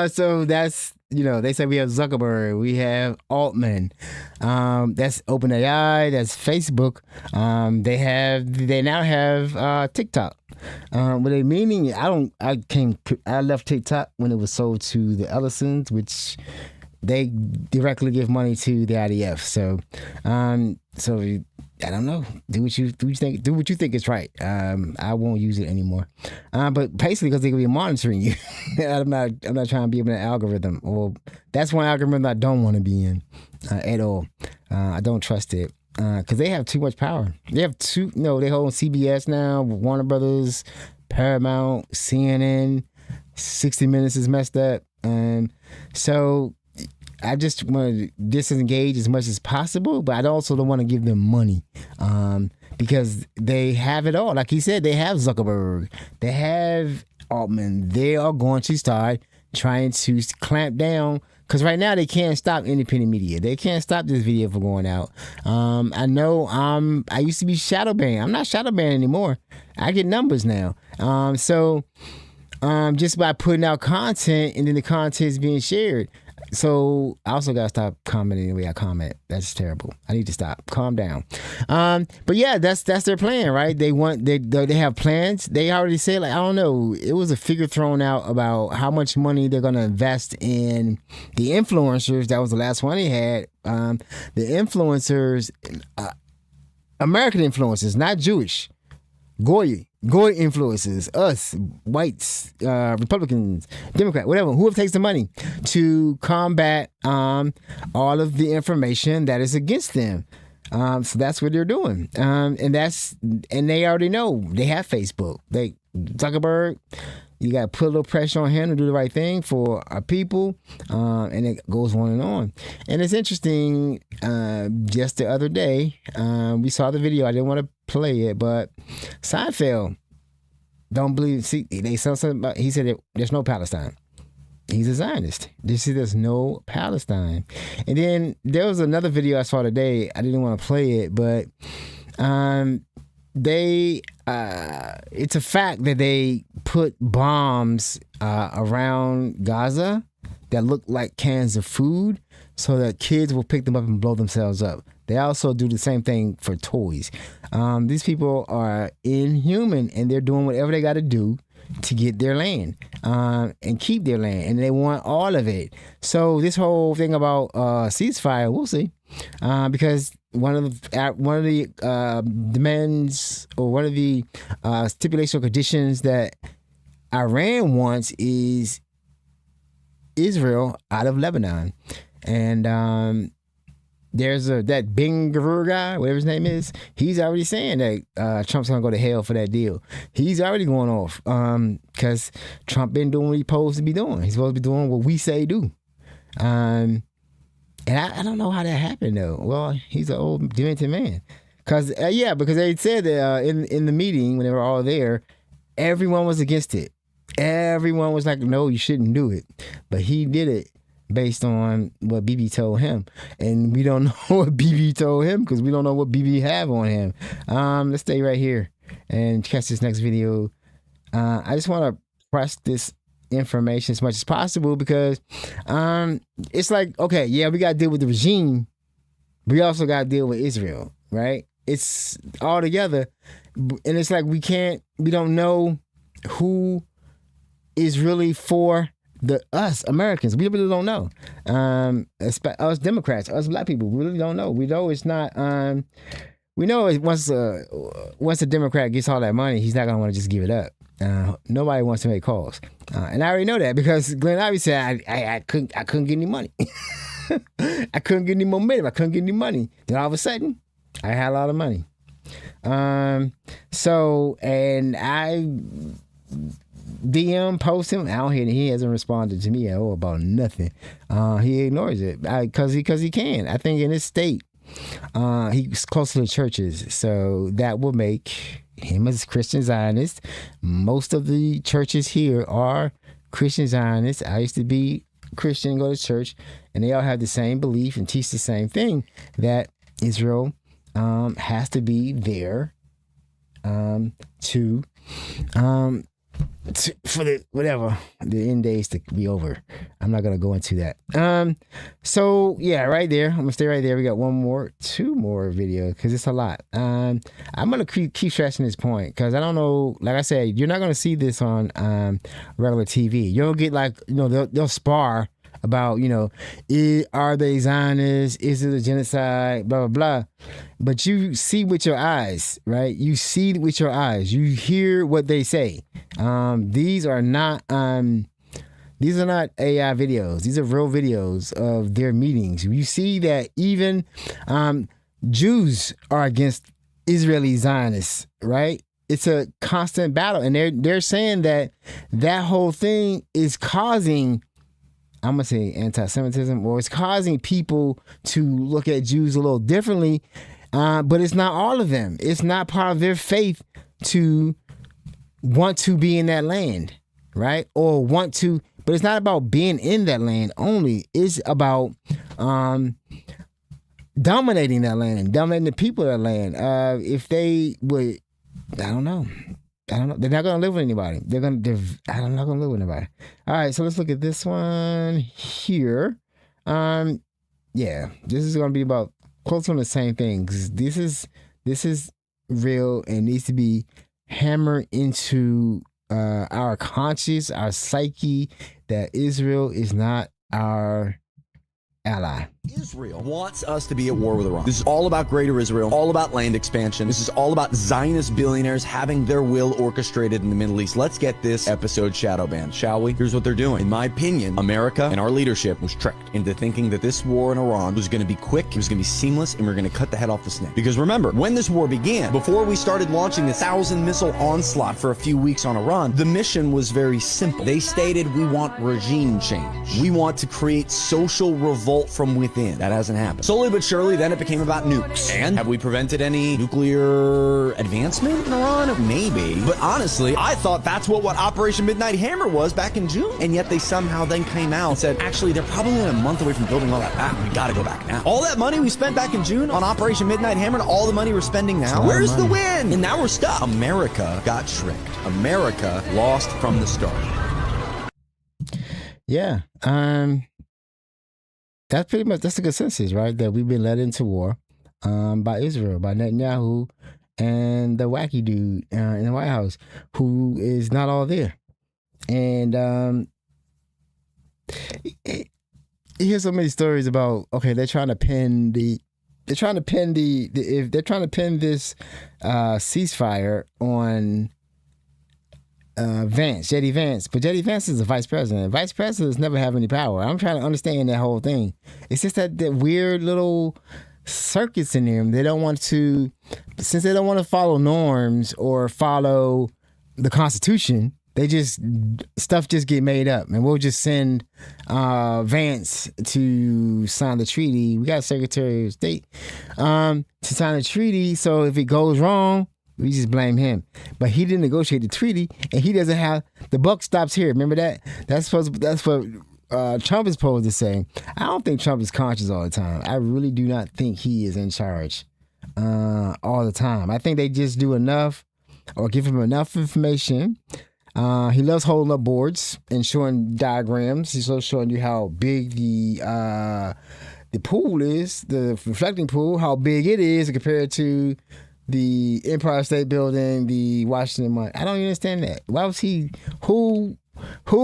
So that's, they say we have Zuckerberg, we have Altman, that's OpenAI, that's Facebook. They now have TikTok. What they meaning? I left TikTok when it was sold to the Ellisons, which they directly give money to the IDF. So I don't know. Do what you think. Do what you think is right. I won't use it anymore. But basically, because they're gonna be monitoring you. I'm not trying to be in an algorithm. Or that's one algorithm I don't want to be in at all. I don't trust it because they have too much power. They have they hold CBS now, Warner Brothers, Paramount, CNN. 60 Minutes is messed up, so. I just want to disengage as much as possible, but I also don't want to give them money because they have it all. Like he said, they have Zuckerberg, they have Altman. They are going to start trying to clamp down because right now they can't stop independent media. They can't stop this video from going out. I know I used to be shadow banned. I'm not shadow banned anymore. I get numbers now. So just by putting out content and then the content is being shared. So I also gotta stop commenting the way I comment. That's terrible. I need to stop. Calm down. But yeah, that's their plan, right? They have plans. They already said, I don't know. It was a figure thrown out about how much money they're gonna invest in the influencers. That was the last one they had. The influencers, American influencers, not Jewish. Goy influences, us, whites, Republicans, Democrat, whatever, whoever takes the money to combat all of the information that is against them. So that's what they're doing. And they already know. They have Facebook. Zuckerberg, you got to put a little pressure on him to do the right thing for our people. And it goes on and on. And it's interesting, just the other day, we saw the video. I didn't want to play it, but Seinfeld don't believe. See, they said something about. He said that there's no Palestine. He's a Zionist. There's no Palestine. And then there was another video I saw today. I didn't want to play it, but it's a fact that they put bombs around Gaza that look like cans of food so that kids will pick them up and blow themselves up. They also do the same thing for toys. These people are inhuman and they're doing whatever they got to do to get their land and keep their land, and they want all of it. So this whole thing about ceasefire, we'll see, because one of the demands or one of the stipulation conditions that Iran wants is Israel out of Lebanon, and there's that Ben Gvir guy, whatever his name is. He's already saying that Trump's gonna go to hell for that deal. He's already going off because Trump been doing what he's supposed to be doing. He's supposed to be doing what we say do. And I don't know how that happened though. Well, he's an old demented man. Because they said that in the meeting when they were all there, everyone was against it. Everyone was like, no, you shouldn't do it. But he did it based on what BB told him. And we don't know what BB told him because we don't know what BB have on him. Let's stay right here and catch this next video. I just want to press this information as much as possible because it's like, okay, yeah, we got to deal with the regime, we also got to deal with Israel, right? It's all together, and it's like we don't know who is really for us Americans. We really don't know. Us Democrats, us black people, we really don't know. We know it's not. We know once a Democrat gets all that money, he's not gonna want to just give it up. Nobody wants to make calls, and I already know that because Glenn Ivey said I couldn't get any money. I couldn't get any momentum. I couldn't get any money. Then all of a sudden, I had a lot of money. So, and I DM post him. I don't hear. He hasn't responded to me at all about nothing. He ignores it because he can. I think in his state, he's close to the churches, so that will make him as Christian Zionist. Most of the churches here are Christian Zionists. I used to be Christian, go to church, and they all have the same belief and teach the same thing, that Israel has to be there for the end days to be over. I'm not gonna go into that. So yeah, right there. I'm gonna stay right there. We got two more videos because it's a lot. I'm gonna keep stressing this point because I don't know. Like I said, you're not gonna see this on regular TV. You'll get they'll spar about are they Zionists? Is it a genocide? Blah blah blah. But you see with your eyes, right? You see with your eyes. You hear what they say. These are not AI videos. These are real videos of their meetings. You see that even Jews are against Israeli Zionists, right? It's a constant battle, and they're saying that whole thing is causing, I'm gonna say, anti-Semitism, or it's causing people to look at Jews a little differently. But it's not all of them. It's not part of their faith to want to be in that land, right? Or want to, but it's not about being in that land only. It's about dominating that land, dominating the people of that land. If they would, I don't know. They're not gonna live with anybody. I'm not gonna live with anybody. All right, so let's look at this one here. Yeah, this is gonna be about close on the same thing. 'Cause this is real and needs to be hammered into our conscience, our psyche, that Israel is not our ally. Israel wants us to be at war with Iran. This is all about greater Israel, all about land expansion. This is all about Zionist billionaires having their will orchestrated in the Middle East. Let's get this episode shadow banned, shall we? Here's what they're doing. In my opinion, America and our leadership was tricked into thinking that this war in Iran was going to be quick, it was going to be seamless, and we're going to cut the head off the snake. Because remember, when this war began, before we started launching the 1,000-missile onslaught for a few weeks on Iran, the mission was very simple. They stated, we want regime change. We want to create social revolt from within. That hasn't happened. Slowly but surely, then it became about nukes. And have we prevented any nuclear advancement in Iran? Maybe. But honestly, I thought that's what Operation Midnight Hammer was back in June. And yet they somehow then came out and said, actually, they're probably only a month away from building all that back. We gotta go back now. All that money we spent back in June on Operation Midnight Hammer and all the money we're spending now, where's the win? And now we're stuck. America got tricked. America lost from the start. Yeah. That's the consensus, right? That we've been led into war by Israel, by Netanyahu and the wacky dude in the White House who is not all there. And you hear so many stories about, okay, they're trying to pin this ceasefire on JD Vance, but JD Vance is the vice president. Vice presidents never have any power. I'm trying to understand that whole thing. It's just that weird little circuits in there. They don't want to, since they don't want to follow norms or follow the Constitution. Stuff just get made up, and we'll just send Vance to sign the treaty. We got a Secretary of State to sign the treaty. So if it goes wrong, we just blame him. But he didn't negotiate the treaty, and he doesn't have, the buck stops here. Remember that? That's what Trump is supposed to say. I don't think Trump is conscious all the time. I really do not think he is in charge all the time. I think they just do enough or give him enough information. He loves holding up boards and showing diagrams. He's also showing you how big the pool is, the reflecting pool, how big it is compared to the Empire State Building, the Washington Monument. I don't even understand that. Why was he? Who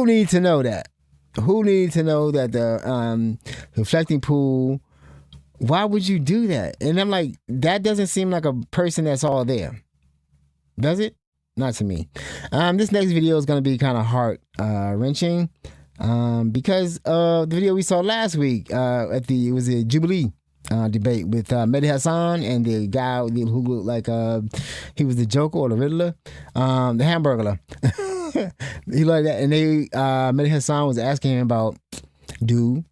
needs to know that? Who needs to know that the reflecting pool? Why would you do that? And I'm like, that doesn't seem like a person that's all there. Does it? Not to me. This next video is going to be kind of heart wrenching because of the video we saw last week it was a Jubilee debate with Mehdi Hassan and the guy who looked like he was the Joker or the Riddler, the Hamburglar. He like that, and Mehdi Hassan was asking him about do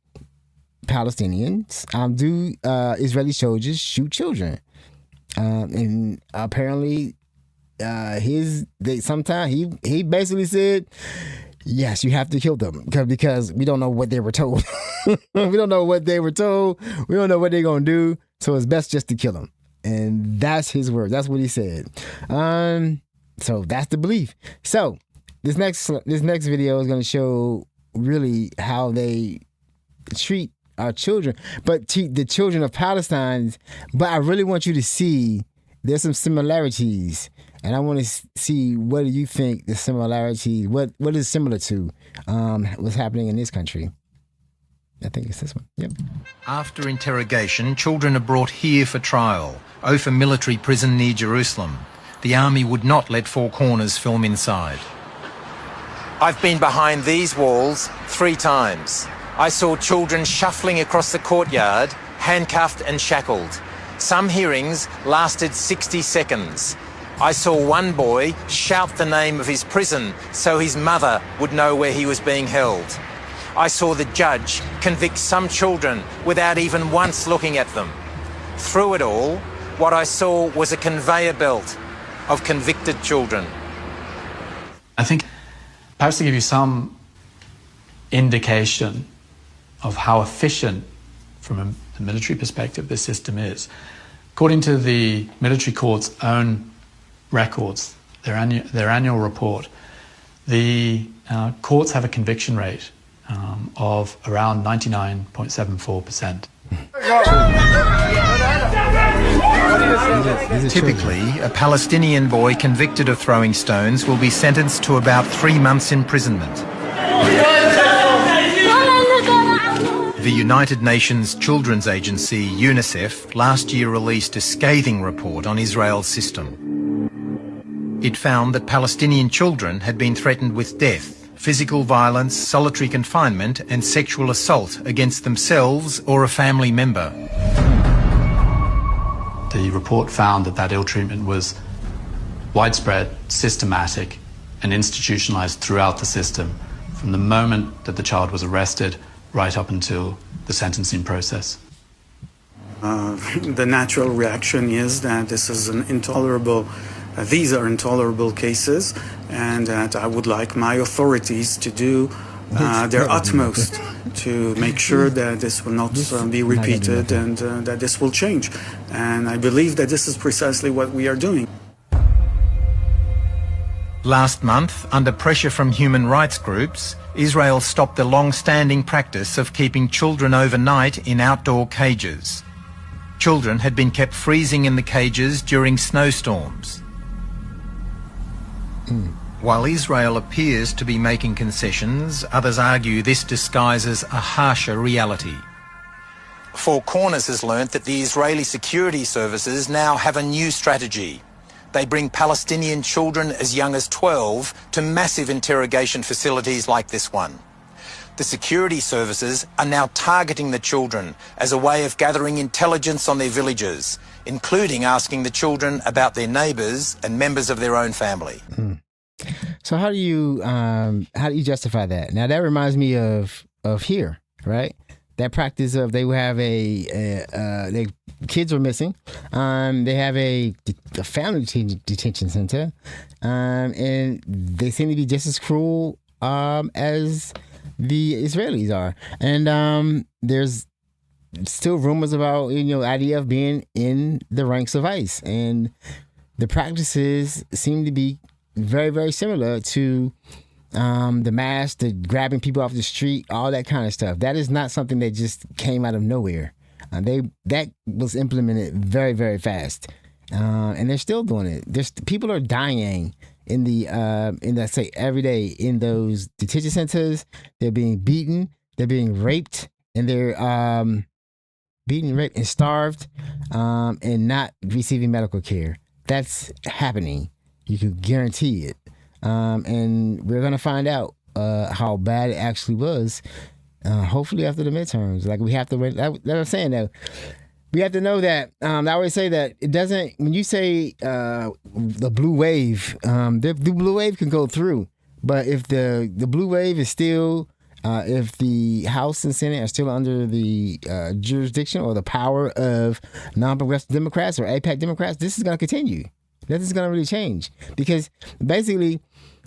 Palestinians, do Israeli soldiers shoot children, and apparently sometimes he basically said, yes, you have to kill them because we don't know what they were told. We don't know what they were told. We don't know what they're going to do. So it's best just to kill them. And that's his word. That's what he said. So that's the belief. So this next video is going to show really how they treat our children, but the children of Palestine. But I really want you to see there's some similarities. And I want to see, what do you think the similarities, what is similar to what's happening in this country? I think it's this one. Yep. After interrogation, children are brought here for trial. Ofer military prison near Jerusalem. The army would not let Four Corners film inside. I've been behind these walls 3 times. I saw children shuffling across the courtyard, handcuffed and shackled. Some hearings lasted 60 seconds. I saw one boy shout the name of his prison so his mother would know where he was being held. I saw the judge convict some children without even once looking at them. Through it all, what I saw was a conveyor belt of convicted children. I think perhaps to give you some indication of how efficient, from a military perspective, this system is. According to the military court's own records, their annual report, the courts have a conviction rate of around 99.74%. Typically, a Palestinian boy convicted of throwing stones will be sentenced to about 3 months imprisonment. The United Nations Children's Agency, UNICEF, last year released a scathing report on Israel's system. It found that Palestinian children had been threatened with death, physical violence, solitary confinement and sexual assault against themselves or a family member. The report found that ill treatment was widespread, systematic and institutionalized throughout the system, from the moment that the child was arrested right up until the sentencing process. The natural reaction is that this is an intolerable these are intolerable cases, and that I would like my authorities to do their utmost to make sure that this will not be repeated and that this will change. And I believe that this is precisely what we are doing. Last month, under pressure from human rights groups, Israel stopped the long-standing practice of keeping children overnight in outdoor cages. Children had been kept freezing in the cages during snowstorms. While Israel appears to be making concessions, others argue this disguises a harsher reality. Four Corners has learnt that the Israeli security services now have a new strategy. They bring Palestinian children as young as 12 to massive interrogation facilities like this one. The security services are now targeting the children as a way of gathering intelligence on their villages, including asking the children about their neighbours and members of their own family. So how do you justify that? Now that reminds me of here, right? That practice of they would have they kids were missing. They have a family detention center, and they seem to be just as cruel as the Israelis are. And there's still rumors about IDF being in the ranks of ICE, and the practices seem to be very, very similar to the mass, the grabbing people off the street, all that kind of stuff. That is not something that just came out of nowhere. That was implemented very, very fast, and they're still doing it. People are dying in let's say every day in those detention centers. They're being beaten, they're being raped, and they're beaten, raped, and starved, and not receiving medical care. That's happening. You can guarantee it, and we're gonna find out how bad it actually was. Hopefully after the midterms. Like we have to. That's what I'm saying though. We have to know that. I always say that it doesn't. When you say the blue wave, the blue wave can go through, but if the blue wave is still, if the House and Senate are still under the jurisdiction or the power of non-progressive Democrats or AIPAC Democrats, this is going to continue. This is going to really change because basically,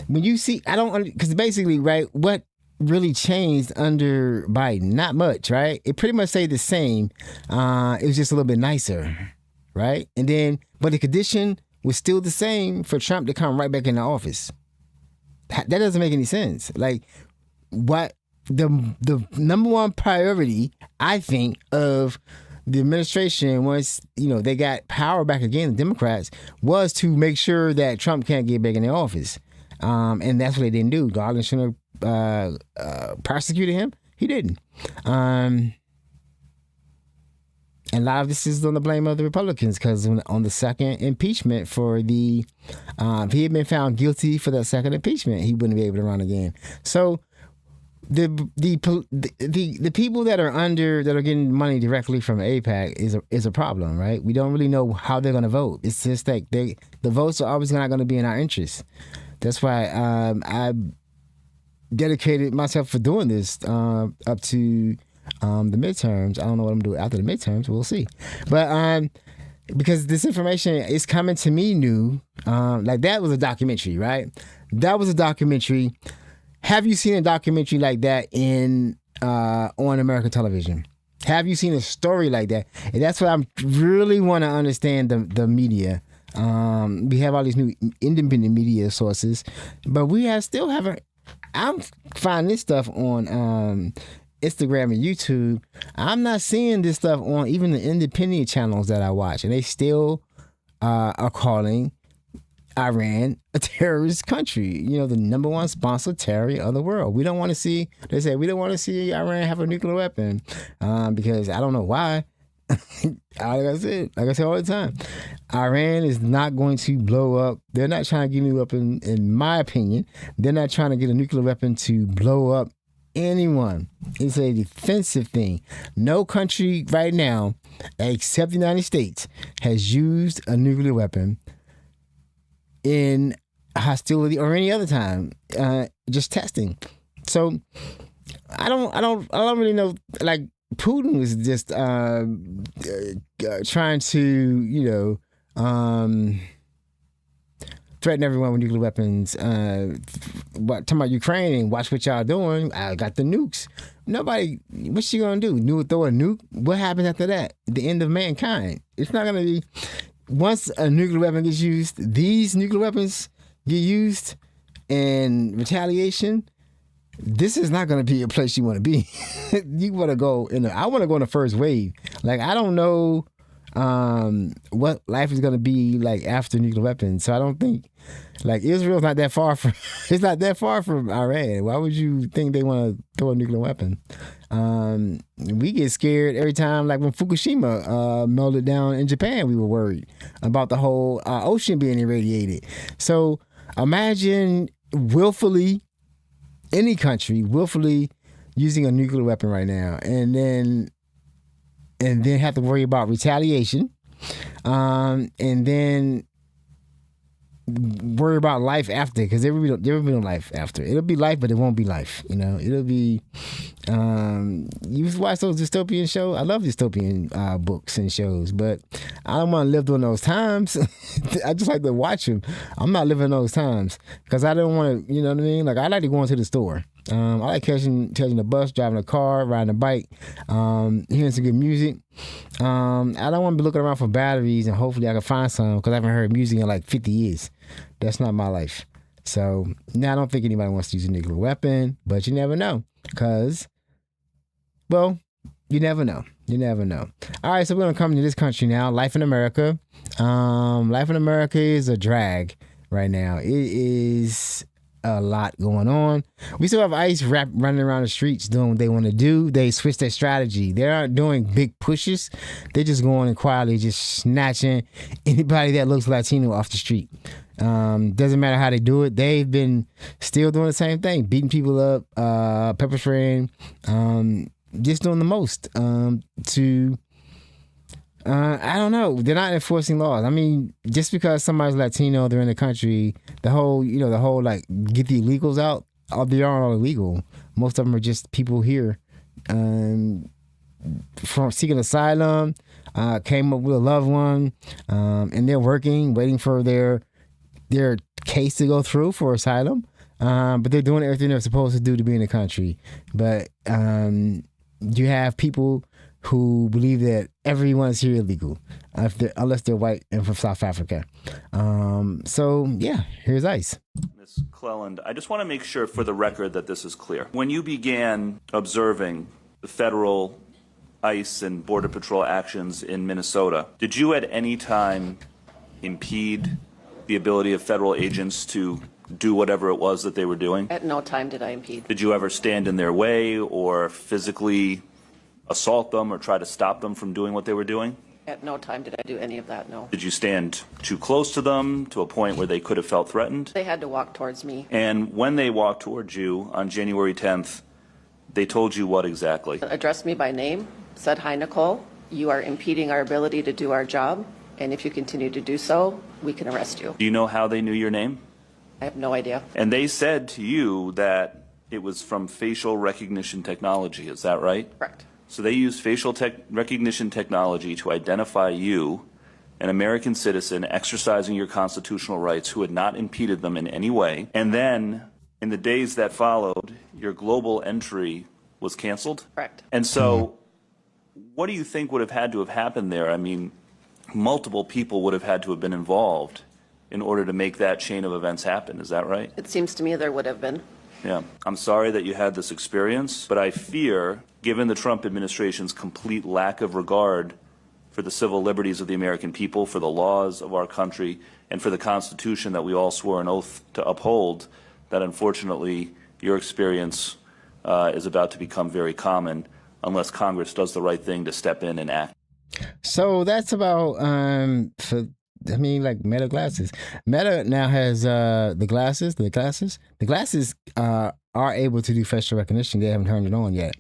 when you see, because basically, right, what really changed under Biden? Not much, right? It pretty much stayed the same. It was just a little bit nicer, right? And then, but the condition was still the same for Trump to come right back into office. That doesn't make any sense. Like, what the number one priority, I think, of the administration once they got power back again, the Democrats, was to make sure that Trump can't get back in the office. And that's what they didn't do. Garland shouldn't have prosecuted him. He didn't. And a lot of this is on the blame of the Republicans because on the second impeachment for the, if he had been found guilty for that second impeachment, he wouldn't be able to run again. So the people that are getting money directly from AIPAC is a problem, right? We don't really know how they're going to vote. It's just like the votes are always not going to be in our interest. That's why I dedicated myself for doing this up to the midterms. I don't know what I'm doing after the midterms. We'll see. But because this information is coming to me new, like that was a documentary, right? That was a documentary. Have you seen a documentary like that on American television? Have you seen a story like that? And that's what I really want to understand the media. We have all these new independent media sources, but we still haven't. I'm finding this stuff on Instagram and YouTube. I'm not seeing this stuff on even the independent channels that I watch, and they still are calling Iran a terrorist country. The number one sponsor of terror of the world. We don't want to see. They say we don't want to see Iran have a nuclear weapon because I don't know why. Like I say all the time, Iran is not going to blow up. They're not trying to get a nuclear weapon, in my opinion. They're not trying to get a nuclear weapon to blow up anyone. It's a defensive thing. No country right now, except the United States, has used a nuclear weapon in hostility or any other time. Just testing. So I don't really know. Like, Putin was just trying to, threaten everyone with nuclear weapons. Talking about Ukraine and watch what y'all doing. I got the nukes. Nobody, what's she gonna do? Throw a nuke? What happens after that? The end of mankind. It's not gonna be. Once a nuclear weapon gets used, these nuclear weapons get used in retaliation. This is not going to be a place you want to be. You want to go I want to go in the first wave. Like, I don't know what life is going to be like after nuclear weapons. So I don't think, like, Israel's not that far from, it's not that far from Iran. Why would you think they want to throw a nuclear weapon? We get scared every time, like when Fukushima melted down in Japan, we were worried about the whole ocean being irradiated. So imagine any country willfully using a nuclear weapon right now, and then have to worry about retaliation, and then worry about life after, because there will be no life after. It'll be life, but it won't be life. It'll be. You watch those dystopian shows. I love dystopian books and shows, but I don't want to live during those times. I just like to watch them. I'm not living those times because I don't want to. You know what I mean? Like, I like to go into the store. I like catching the bus, driving a car, riding a bike, hearing some good music. I don't want to be looking around for batteries and hopefully I can find some because I haven't heard music in like 50 years. That's not my life. So, I don't think anybody wants to use a nuclear weapon, but you never know because, well, You never know. You never know. All right, so we're gonna come to this country now. Life in America. Life in America is a drag right now. It is a lot going on. We still have ICE running around the streets doing what they want to do. They switched their strategy. They aren't doing big pushes. They're just going and quietly just snatching anybody that looks Latino off the street. Doesn't matter how they do it. They've been still doing the same thing, beating people up, pepper spraying, just doing the most I don't know. They're not enforcing laws. I mean, just because somebody's Latino, they're in the country, the whole like get the illegals out, they aren't all illegal. Most of them are just people here from seeking asylum, came up with a loved one, and they're working, waiting for their case to go through for asylum. But they're doing everything they're supposed to do to be in the country. But you have people who believe that everyone is here illegal, unless they're white and from South Africa. So, yeah, here's ICE. Ms. Cleland, I just want to make sure for the record that this is clear. When you began observing the federal ICE and Border Patrol actions in Minnesota, did you at any time impede the ability of federal agents to do whatever it was that they were doing? At no time did I impede. Did you ever stand in their way or physically assault them or try to stop them from doing what they were doing? At no time did I do any of that, no. Did you stand too close to them to a point where they could have felt threatened? They had to walk towards me. And when they walked towards you on January 10th, they told you what exactly? Addressed me by name, said, "Hi, Nicole, you are impeding our ability to do our job, and if you continue to do so, we can arrest you." Do you know how they knew your name? I have no idea. And they said to you that it was from facial recognition technology, is that right? Correct. So they used facial recognition technology to identify you, an American citizen exercising your constitutional rights who had not impeded them in any way. And then in the days that followed, your global entry was canceled? Correct. And so what do you think would have had to have happened there? I mean, multiple people would have had to have been involved in order to make that chain of events happen. Is that right? It seems to me there would have been. Yeah. I'm sorry that you had this experience, but I fear, given the Trump administration's complete lack of regard for the civil liberties of the American people, for the laws of our country, and for the Constitution that we all swore an oath to uphold, that unfortunately your experience is about to become very common unless Congress does the right thing to step in and act. So that's about like Meta glasses. Meta now has the glasses. The glasses are able to do facial recognition. They haven't turned it on yet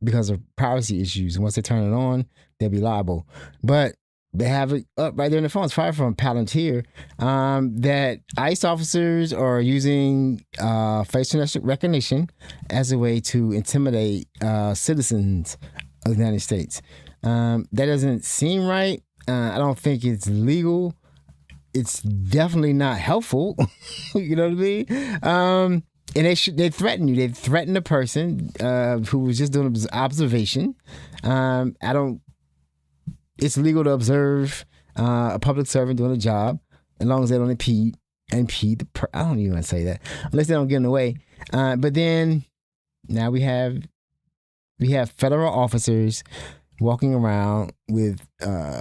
because of privacy issues. And once they turn it on, they'll be liable. But they have it up right there in the phone. It's probably from Palantir that ICE officers are using facial recognition as a way to intimidate citizens of the United States. That doesn't seem right. I don't think it's legal. It's definitely not helpful. You know what I mean? And they threaten you. They threaten a person who was just doing observation. It's legal to observe a public servant doing a job as long as they don't impede. I don't even want to say that unless they don't get in the way. But then now we have federal officers walking around with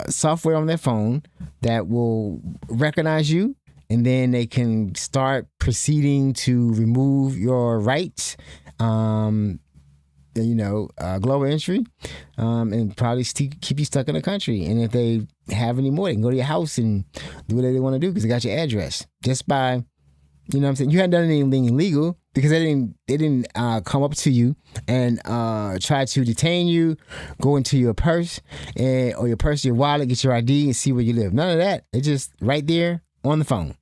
software on their phone that will recognize you, and then they can start proceeding to remove your rights, global entry, and probably keep you stuck in the country. And if they have any more, they can go to your house and do whatever they want to do because they got your address just by, you know what I'm saying? You hadn't done anything illegal because they didn't come up to you and try to detain you, go into your purse or your wallet, get your ID, and see where you live. None of that. It's just right there on the phone.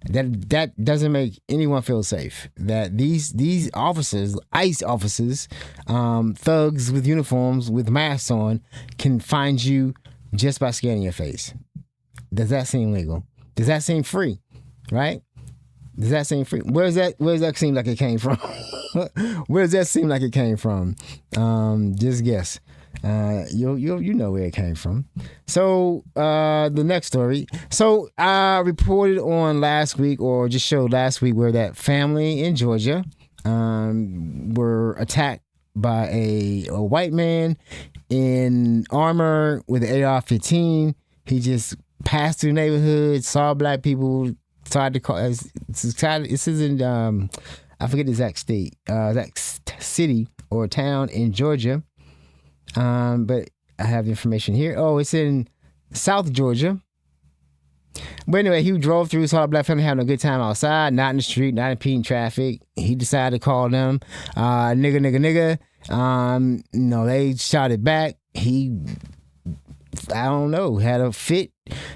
That doesn't make anyone feel safe. That these officers, ICE officers, thugs with uniforms with masks on, can find you just by scanning your face. Does that seem legal? Does that seem free? Right? Does that seem free? Where does that seem like it came from? Where does that seem like it came from? Just guess. You know where it came from. So the next story. So I reported on last week, or just showed last week, where that family in Georgia were attacked by a white man in armor with an AR-15. He just passed through the neighborhood, saw black people, tried to call. This is in I forget the exact state, exact city or town in Georgia. But I have the information here. Oh, it's in South Georgia. But anyway, he drove through, saw a black family having a good time outside, not in the street, not impeding traffic. He decided to call them nigga. They shouted back. He, I don't know, had a fit,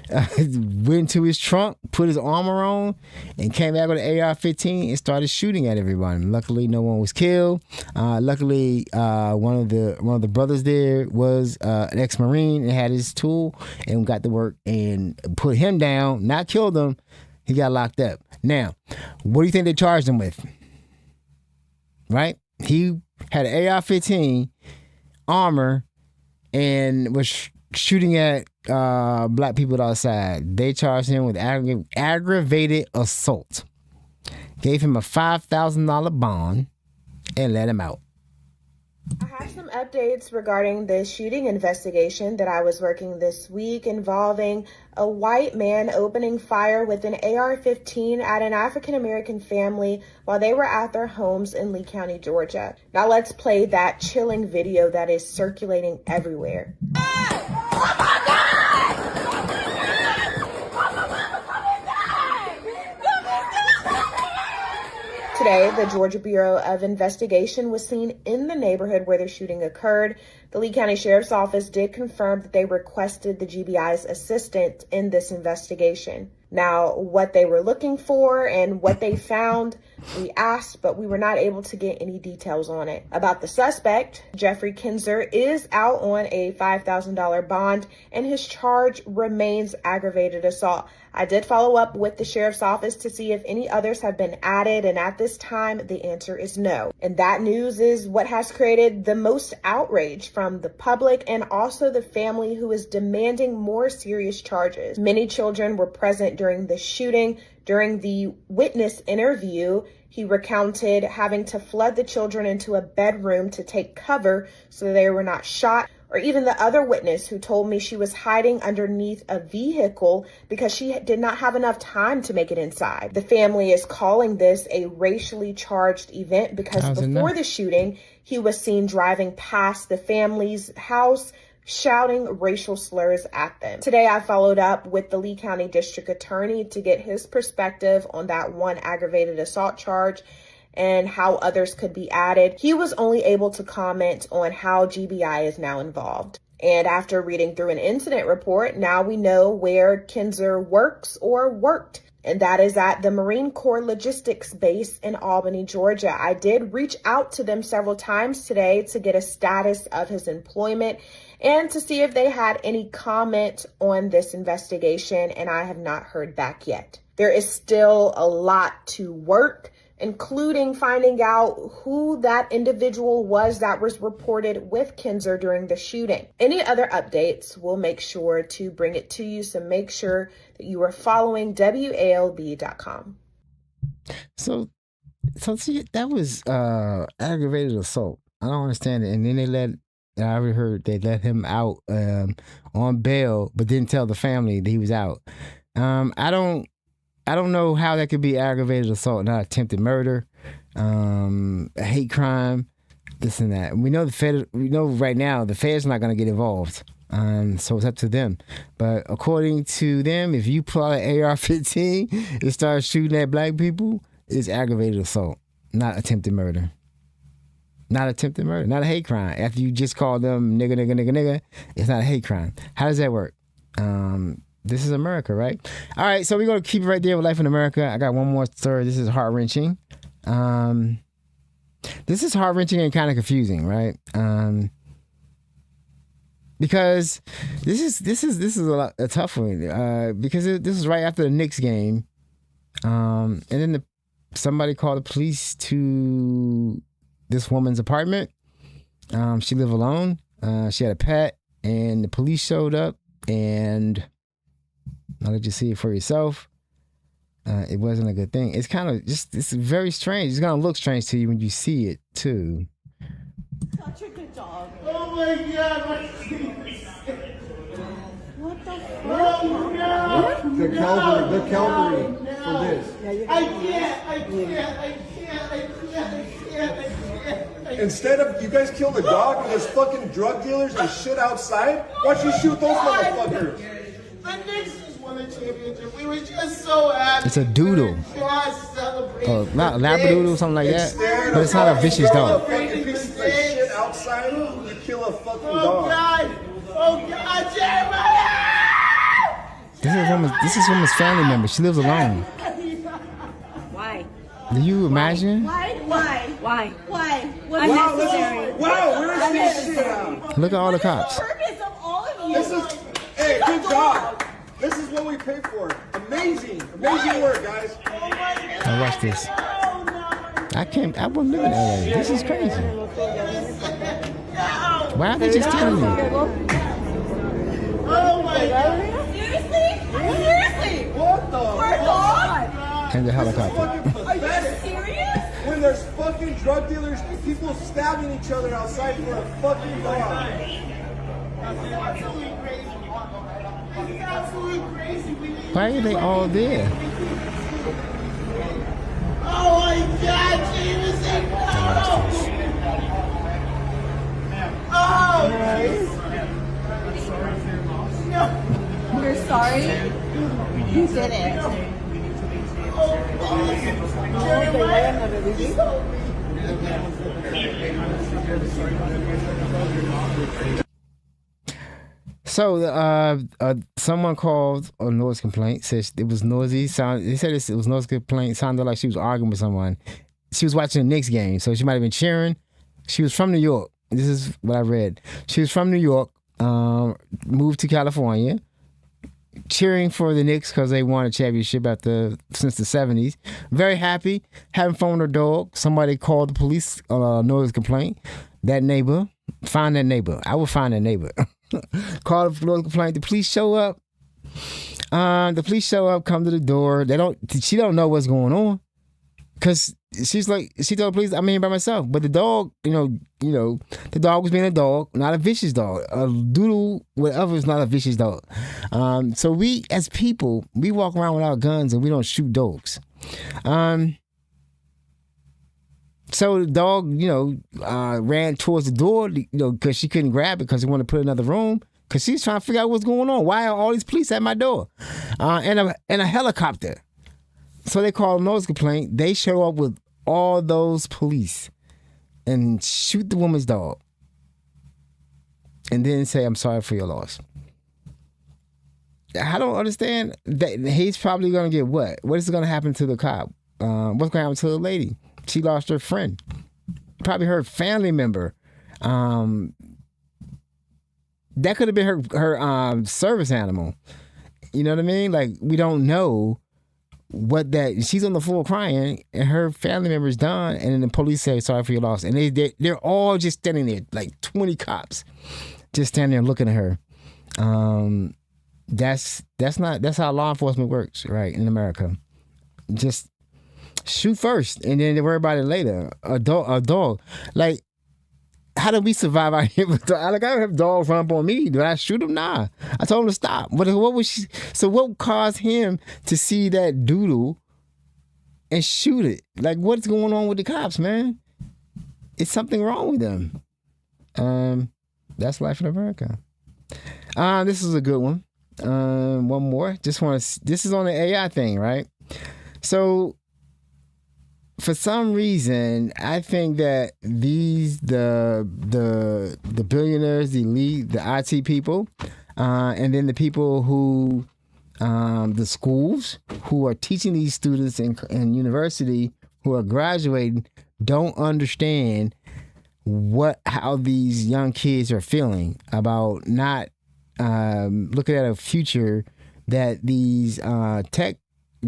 went to his trunk, put his armor on, and came back with an AR-15 and started shooting at everyone. Luckily, no one was killed. Luckily, one of the brothers there was an ex-Marine and had his tool and got to work and put him down, not killed him. He got locked up. Now, what do you think they charged him with? Right? He had an AR-15, armor, and was shooting at black people outside. They charged him with aggravated assault, gave him a $5,000 bond, and let him out. I have some updates regarding the shooting investigation that I was working this week involving a white man opening fire with an AR-15 at an African-American family while they were at their homes in Lee County, Georgia. Now let's play that chilling video that is circulating everywhere. Today, the Georgia Bureau of Investigation was seen in the neighborhood where the shooting occurred. The Lee County Sheriff's Office did confirm that they requested the GBI's assistance in this investigation. Now, what they were looking for and what they found, we asked, but we were not able to get any details on it. About the suspect, Jeffrey Kinzer is out on a $5,000 bond, and his charge remains aggravated assault. I did follow up with the Sheriff's Office to see if any others have been added, and at this time, the answer is no. And that news is what has created the most outrage from the public and also the family, who is demanding more serious charges. Many children were present during the shooting. During the witness interview, he recounted having to flood the children into a bedroom to take cover so they were not shot. Or even the other witness who told me she was hiding underneath a vehicle because she did not have enough time to make it inside. The family is calling this a racially charged event because before the shooting, he was seen driving past the family's house, shouting racial slurs at them. Today, I followed up with the Lee County District Attorney to get his perspective on that one aggravated assault charge and how others could be added. He was only able to comment on how GBI is now involved. And after reading through an incident report, now we know where Kinzer works or worked, and that is at the Marine Corps Logistics Base in Albany, Georgia. I did reach out to them several times today to get a status of his employment and to see if they had any comment on this investigation, and I have not heard back yet. There is still a lot to work, including finding out who that individual was that was reported with Kinzer during the shooting. Any other updates, we'll make sure to bring it to you, so make sure that you are following WALB.com. So see, that was aggravated assault. I don't understand it. And then I already heard they let him out on bail, but didn't tell the family that he was out. I don't know how that could be aggravated assault, not attempted murder, a hate crime, this and that. We know right now the Fed's not going to get involved, so it's up to them. But according to them, if you pull out an AR-15 and start shooting at black people, it's aggravated assault, not attempted murder. Not attempted murder, not a hate crime. After you just call them nigga, it's not a hate crime. How does that work? This is America, right? All right, so we're going to keep it right there with Life in America. I got one more story. This is heart-wrenching. This is heart-wrenching and kind of confusing, right? Because this is a tough one. Because this is right after the Knicks game. And then somebody called the police to this woman's apartment. She lived alone. She had a pet, and the police showed up, and I'll let you see it for yourself. It wasn't a good thing. It's kind of it's very strange. It's going to look strange to you when you see it too. Such a good dog. Oh my God! What the fuck? Oh no! The Calvary for this. I can't. Instead of you guys kill the dog and there's fucking drug dealers and shit outside, why don't you shoot those motherfuckers? The Knicks just won the championship. We were just so happy. It's a doodle. Just celebrate. Not Labradoodle, something like that. But it's not a vicious dog. Fucking pieces of shit outside, you kill a fucking dog. Oh God, Jeremiah! This is woman's family member. She lives alone. Why? Do you imagine? Why? What's Wow, necessary? wow, where's this shit at? Look at all the cops. The purpose of all of you. Hey, good job. This is what we pay for. Amazing work, guys. Now watch this. I wouldn't live in LA. This is crazy. Why are they just telling me? Oh my God! Seriously? What the For a dog? And the helicopter. Are you serious? When there's fucking drug dealers, people stabbing each other outside for a fucking dog. Why are they all there? Oh my God, Jameson! No! You're sorry? You did it. So, someone called a noise complaint. Says it was noisy. They said it was noise complaint. Sounded like she was arguing with someone. She was watching the Knicks game, so she might have been cheering. She was from New York. This is what I read. She was from New York, moved to California, cheering for the Knicks because they won a championship since the 70s. Very happy, having fun with her dog. Somebody called the police on a noise complaint. That neighbor, find that neighbor. I would find that neighbor. Call the noise complaint. The police show up. Come to the door. She don't know what's going on. Cause she told the police, I'm here by myself. But the dog, the dog was being a dog, not a vicious dog. A doodle, whatever, is not a vicious dog. So we, as people, we walk around with our guns and we don't shoot dogs. So the dog, ran towards the door, because she couldn't grab it because he wanted to put it in another room. Because she's trying to figure out what's going on. Why are all these police at my door? And a helicopter. So they call a noise complaint. They show up with all those police and shoot the woman's dog. And then say, I'm sorry for your loss. I don't understand that he's probably going to get what? What is going to happen to the cop? What's going to happen to the lady? She lost her friend. Probably her family member. That could have been her service animal. You know what I mean? Like, we don't know she's on the floor crying and her family member's done, and then the police say sorry for your loss, and they're all just standing there, like 20 cops just standing there looking at her. That's how law enforcement works, right, in America. Just shoot first and then they worry about it later. A dog. Like, how do we survive out here with dogs? Like, I don't have dogs run up on me. Did I shoot him? Nah. I told him to stop. So what caused him to see that doodle and shoot it? Like, what's going on with the cops, man? It's something wrong with them. That's life in America. This is a good one. One more. This is on the AI thing, right? So, for some reason, I think that the billionaires, the elite, the IT people, and then the people who, the schools who are teaching these students in university who are graduating, don't understand how these young kids are feeling about not looking at a future that these tech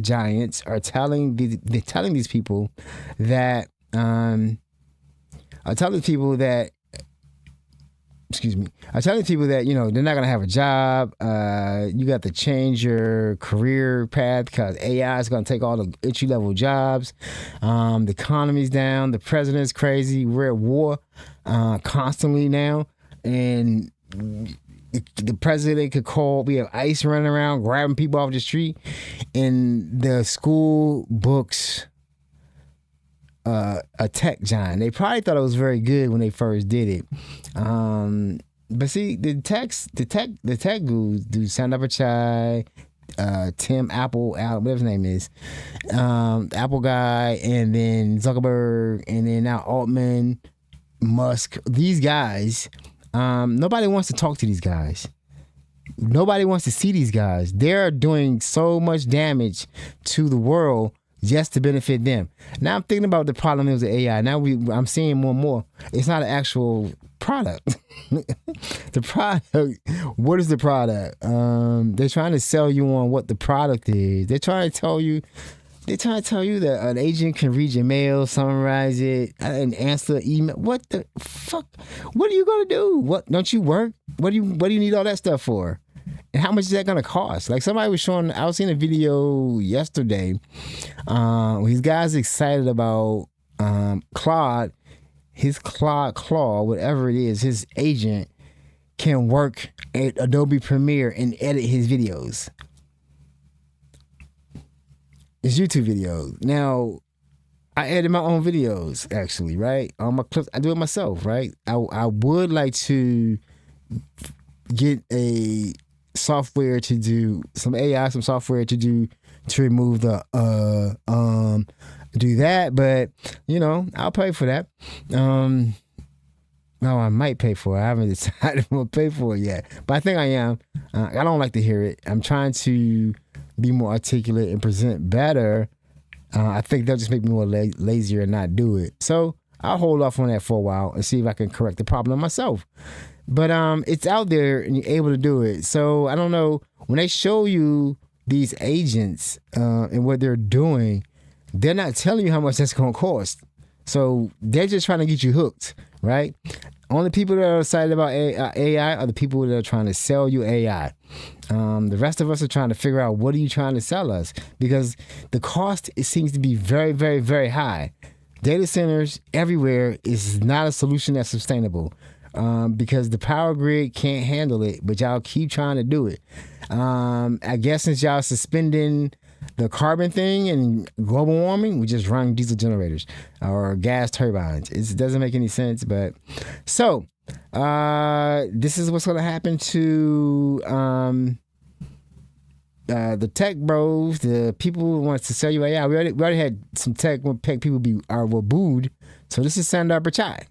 giants are telling these people that excuse me, are telling people that, you know, they're not going to have a job. You got to change your career path because AI is going to take all the entry-level jobs. The economy's down. The president's crazy. We're at war constantly now. And the president could call. We have ICE running around, grabbing people off the street. And the school books a tech giant. They probably thought it was very good when they first did it. But see, the tech gurus do Sundar Pichai, Tim Apple, whatever his name is, the Apple guy, and then Zuckerberg, and then now Altman, Musk. These guys, nobody wants to talk to these guys. Nobody wants to see these guys. They're doing so much damage to the world just to benefit them. Now I'm thinking about the problem is the AI. Now I'm seeing more and more. It's not an actual product. The product, what is the product? They're trying to sell you on what the product is. They're trying to tell you that an agent can read your mail, summarize it, and answer email. What the fuck? What are you gonna do? What, don't you work? What do you need all that stuff for? And how much is that gonna cost? Like somebody was showing, I was seeing a video yesterday. These guys excited about Claude, his Claude, whatever it is, his agent can work at Adobe Premiere and edit his videos. His YouTube videos. Now, I edit my own videos, actually, right? On my clips, I do it myself, right? I would like to get a software to do some AI, some software to remove the do that, but you know, I'll pay for that. No, I might pay for it. I haven't decided if I'm gonna pay for it yet, but I think I am. I don't like to hear it. I'm trying to be more articulate and present better. I think they'll just make me more lazier and not do it. So I'll hold off on that for a while and see if I can correct the problem myself. But it's out there and you're able to do it. So I don't know, when they show you these agents and what they're doing, they're not telling you how much that's going to cost. So they're just trying to get you hooked, right? Only people that are excited about AI are the people that are trying to sell you AI. The rest of us are trying to figure out, what are you trying to sell us? Because the cost, it seems to be very, very, very high. Data centers everywhere is not a solution that's sustainable. Because the power grid can't handle it, but y'all keep trying to do it. I guess since y'all suspending the carbon thing and global warming, we just run diesel generators or gas turbines. It doesn't make any sense, but so this is what's going to happen to the tech bros, the people who want to sell you AI. We already had some tech people were booed. So this is Sundar Pichai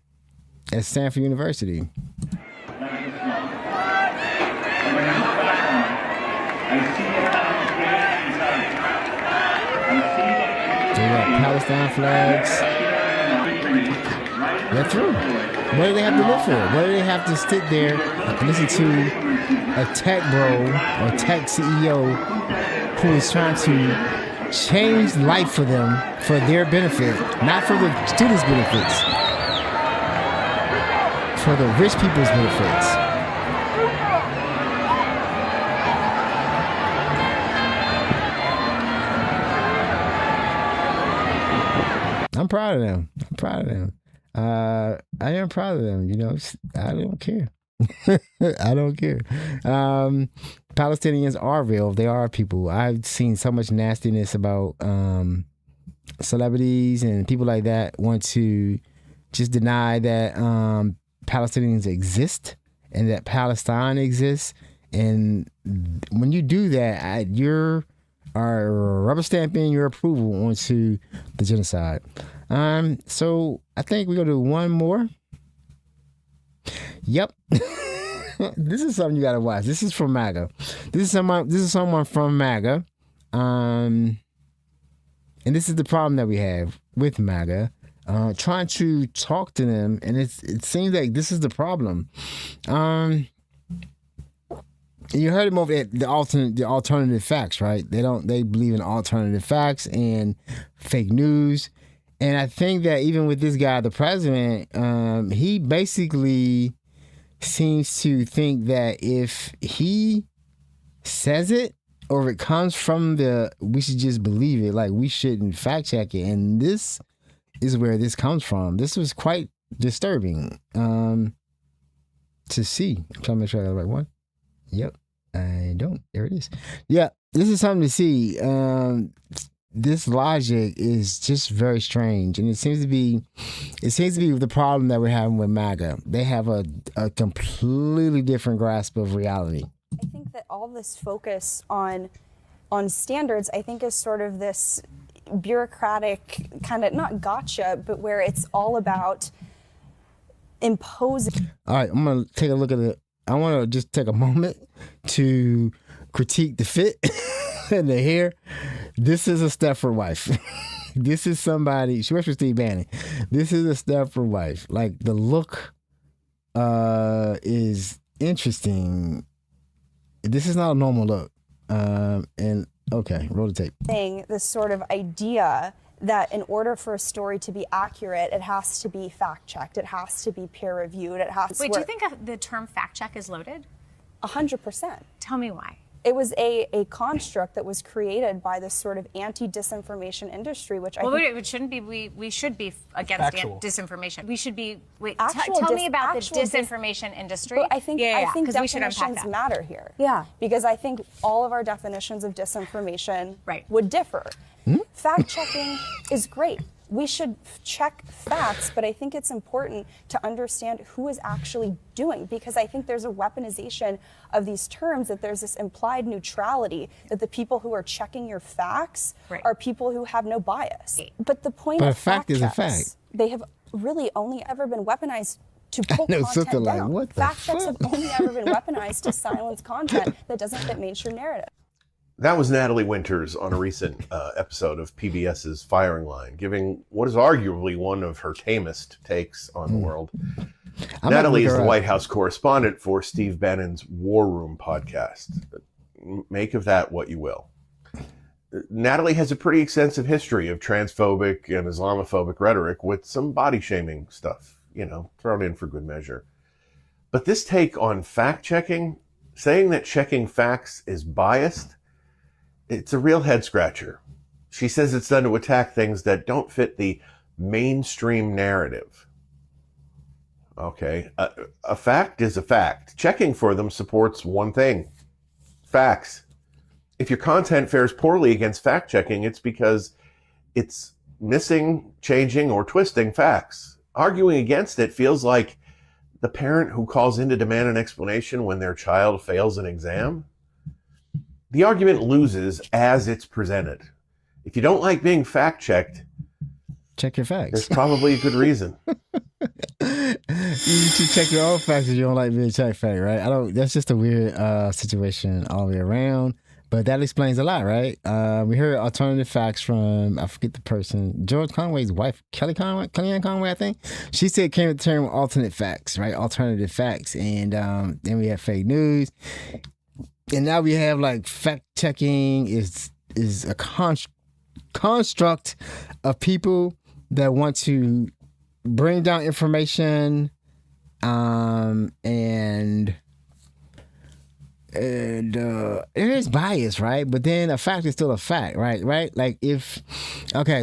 at Stanford University. They got Palestine flags. They're through. What do they have to look for? What do they have to sit there and listen to a tech bro or tech CEO who is trying to change life for them for their benefit, not for the students' benefits, for the rich people's benefits? I'm proud of them. I am proud of them. You know, I don't care. I don't care. Palestinians are real. They are people. I've seen so much nastiness about celebrities and people like that want to just deny that Palestinians exist and that Palestine exists. And when you do that, you're rubber stamping your approval onto the genocide. So I think we're gonna do one more. Yep. This is something you gotta watch. This is from MAGA. This is someone from MAGA. And this is the problem that we have with MAGA. Trying to talk to them, and it seems like this is the problem. You heard him over at the alternative facts, right? They believe in alternative facts and fake news. And I think that even with this guy, the president, he basically seems to think that if he says it or if it comes from we should just believe it. Like, we shouldn't fact check it. And this is where this comes from. This was quite disturbing to see. I'm trying to make sure I got the right one. Yep. I don't. There it is. Yeah. This is something to see. This logic is just very strange, and it seems to be the problem that we're having with MAGA. They have a completely different grasp of reality. I think that all this focus on standards, I think, is sort of this bureaucratic kind of, not gotcha, but where it's all about imposing. All right, I'm gonna take a look at it. I want to just take a moment to critique the fit and the hair. This is a Stepford wife. This is somebody, she works with Steve Bannon. This is a Stepford wife. Like, the look is interesting. This is not a normal look. And okay, roll the tape. This sort of idea that in order for a story to be accurate, it has to be fact checked, it has to be peer reviewed, it has to. Wait, do you think the term fact check is loaded? 100%. Tell me why. It was a construct that was created by this sort of anti-disinformation industry, which I think... Wait, it shouldn't be, we should be against disinformation. We should be, tell me about the disinformation industry. But I think definitions matter here. Yeah. Because I think all of our definitions of disinformation would differ. Fact-checking is great. We should check facts, but I think it's important to understand who is actually doing, because I think there's a weaponization of these terms, that there's this implied neutrality, that the people who are checking your facts are people who have no bias. But the point of fact is a checks, fact. They have really only ever been weaponized to pull I know, content something like, down. what the Fact checks fuck? have only ever been weaponized to silence content that doesn't fit mainstream narrative. That was Natalie Winters on a recent episode of PBS's Firing Line, giving what is arguably one of her tamest takes on the world. Natalie is the White House correspondent for Steve Bannon's War Room podcast. Make of that what you will. Natalie has a pretty extensive history of transphobic and Islamophobic rhetoric with some body-shaming stuff, thrown in for good measure. But this take on fact-checking, saying that checking facts is biased, it's a real head-scratcher. She says it's done to attack things that don't fit the mainstream narrative. Okay, a fact is a fact. Checking for them supports one thing: facts. If your content fares poorly against fact-checking, it's because it's missing, changing, or twisting facts. Arguing against it feels like the parent who calls in to demand an explanation when their child fails an exam. The argument loses as it's presented. If you don't like being fact-checked, check your facts. There's probably a good reason. You should check your own facts if you don't like being checked fact, right? That's just a weird situation all the way around. But that explains a lot, right? We heard alternative facts from, I forget the person, George Conway's wife, Kellyanne Conway, I think. She said came with the term alternate facts, right? Alternative facts. And then we have fake news. And now we have like fact checking is a construct of people that want to bring down information and there is bias, right? But then a fact is still a fact, right? Like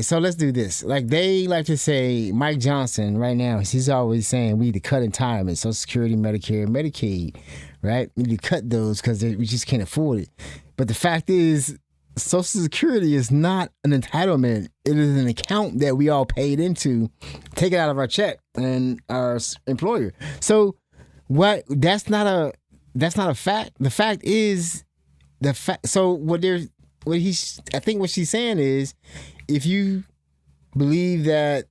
so let's do this. Like, they like to say, Mike Johnson right now, he's always saying we need to cut entitlements, Social Security, Medicare, Medicaid, right? We need to cut those because we just can't afford it. But the fact is, Social Security is not an entitlement. It is an account that we all paid into, take it out of our check and our employer. So that's not a fact. The fact is the fact. So I think what she's saying is, if you believe that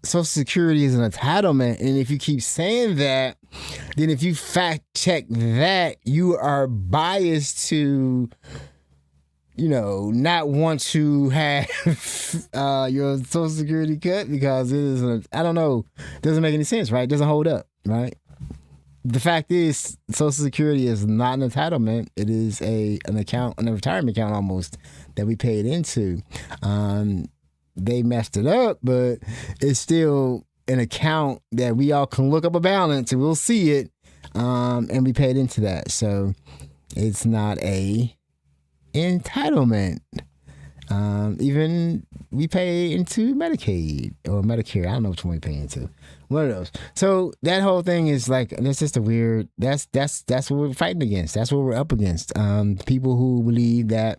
Social Security is an entitlement, and if you keep saying that, then if you fact check that, you are biased to, not want to have your Social Security cut because it is I don't know, doesn't make any sense, right? It doesn't hold up, right? The fact is, Social Security is not an entitlement. It is an account, a retirement account almost, that we paid into. They messed it up, but it's still an account that we all can look up a balance and we'll see it, and we paid into that. So it's not a entitlement. Even we pay into Medicaid or Medicare. I don't know which one we pay into. One of those. So that whole thing is like, that's just a weird, that's what we're fighting against. That's what we're up against. People who believe that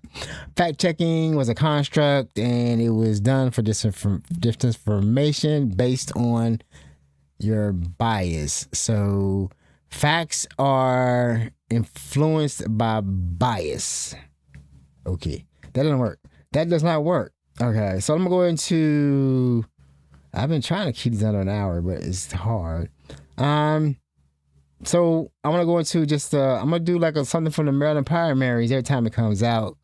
fact checking was a construct and it was done for disinformation based on your bias. So facts are influenced by bias. Okay. That doesn't work. That does not work. Okay. So I'm going to go into, I've been trying to keep these under an hour, but it's hard. So I'm going to go into just, I'm going to do like something from the Maryland primaries every time it comes out.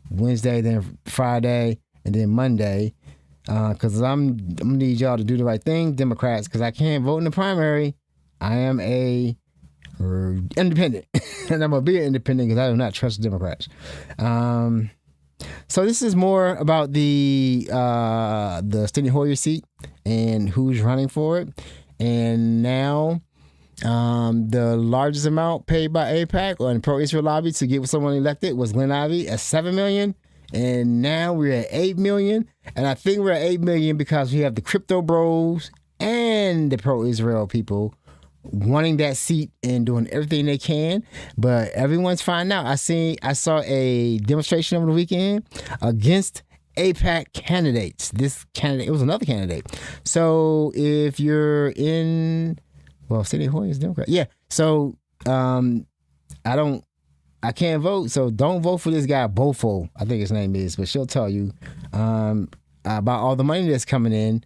Wednesday, then Friday, and then Monday. Because I'm going to need y'all to do the right thing, Democrats, because I can't vote in the primary. I am a independent. And I'm going to be an independent because I do not trust the Democrats. So this is more about the Steny Hoyer seat and who's running for it. And now the largest amount paid by AIPAC or the pro-Israel lobby to get someone elected was Glenn Ivey at $7 million. And now we're at $8 million. And I think we're at $8 million because we have the crypto bros and the pro-Israel people wanting that seat and doing everything they can, but everyone's finding out. I saw a demonstration over the weekend against AIPAC candidates. This candidate, it was another candidate. So if you're in, well, Steny Hoyer is Democrat. Yeah. So I can't vote. So don't vote for this guy Bofo, I think his name is, but she'll tell you about all the money that's coming in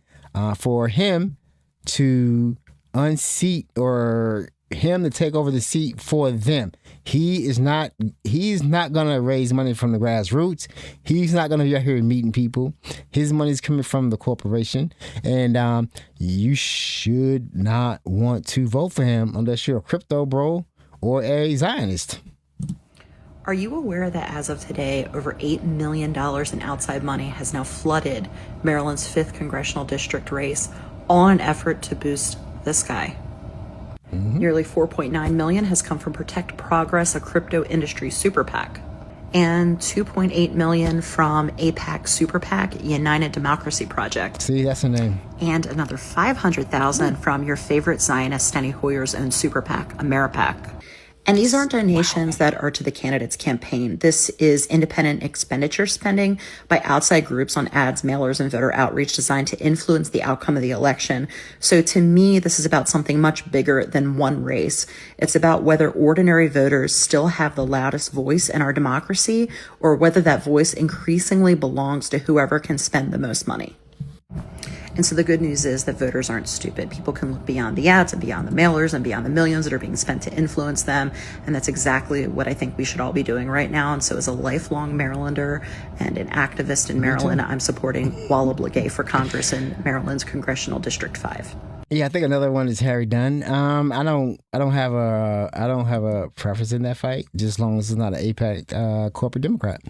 for him to unseat or him to take over the seat for them. He's not going to raise money from the grassroots. He's not going to be out here meeting people. His money's coming from the corporation. And you should not want to vote for him unless you're a crypto bro or a Zionist. Are you aware that as of today, over $8 million in outside money has now flooded Maryland's 5th congressional district race, all in an effort to boost this guy? Mm-hmm. Nearly $4.9 million has come from Protect Progress, a crypto industry super PAC, and $2.8 million from AIPAC super PAC, United Democracy Project. See, that's the name. And another $500,000 from your favorite Zionist Steny Hoyer's own super PAC, AmeriPAC. And these aren't donations that are to the candidate's campaign. This is independent expenditure spending by outside groups on ads, mailers, and voter outreach designed to influence the outcome of the election. So to me, this is about something much bigger than one race. It's about whether ordinary voters still have the loudest voice in our democracy, or whether that voice increasingly belongs to whoever can spend the most money. And so the good news is that voters aren't stupid. People can look beyond the ads and beyond the mailers and beyond the millions that are being spent to influence them. And that's exactly what I think we should all be doing right now. And so as a lifelong Marylander and an activist in Maryland, I'm supporting Walla Blagay for Congress in Maryland's Congressional District 5. Yeah, I think another one is Harry Dunn. I don't have a preference in that fight, just as long as it's not an AIPAC corporate Democrat.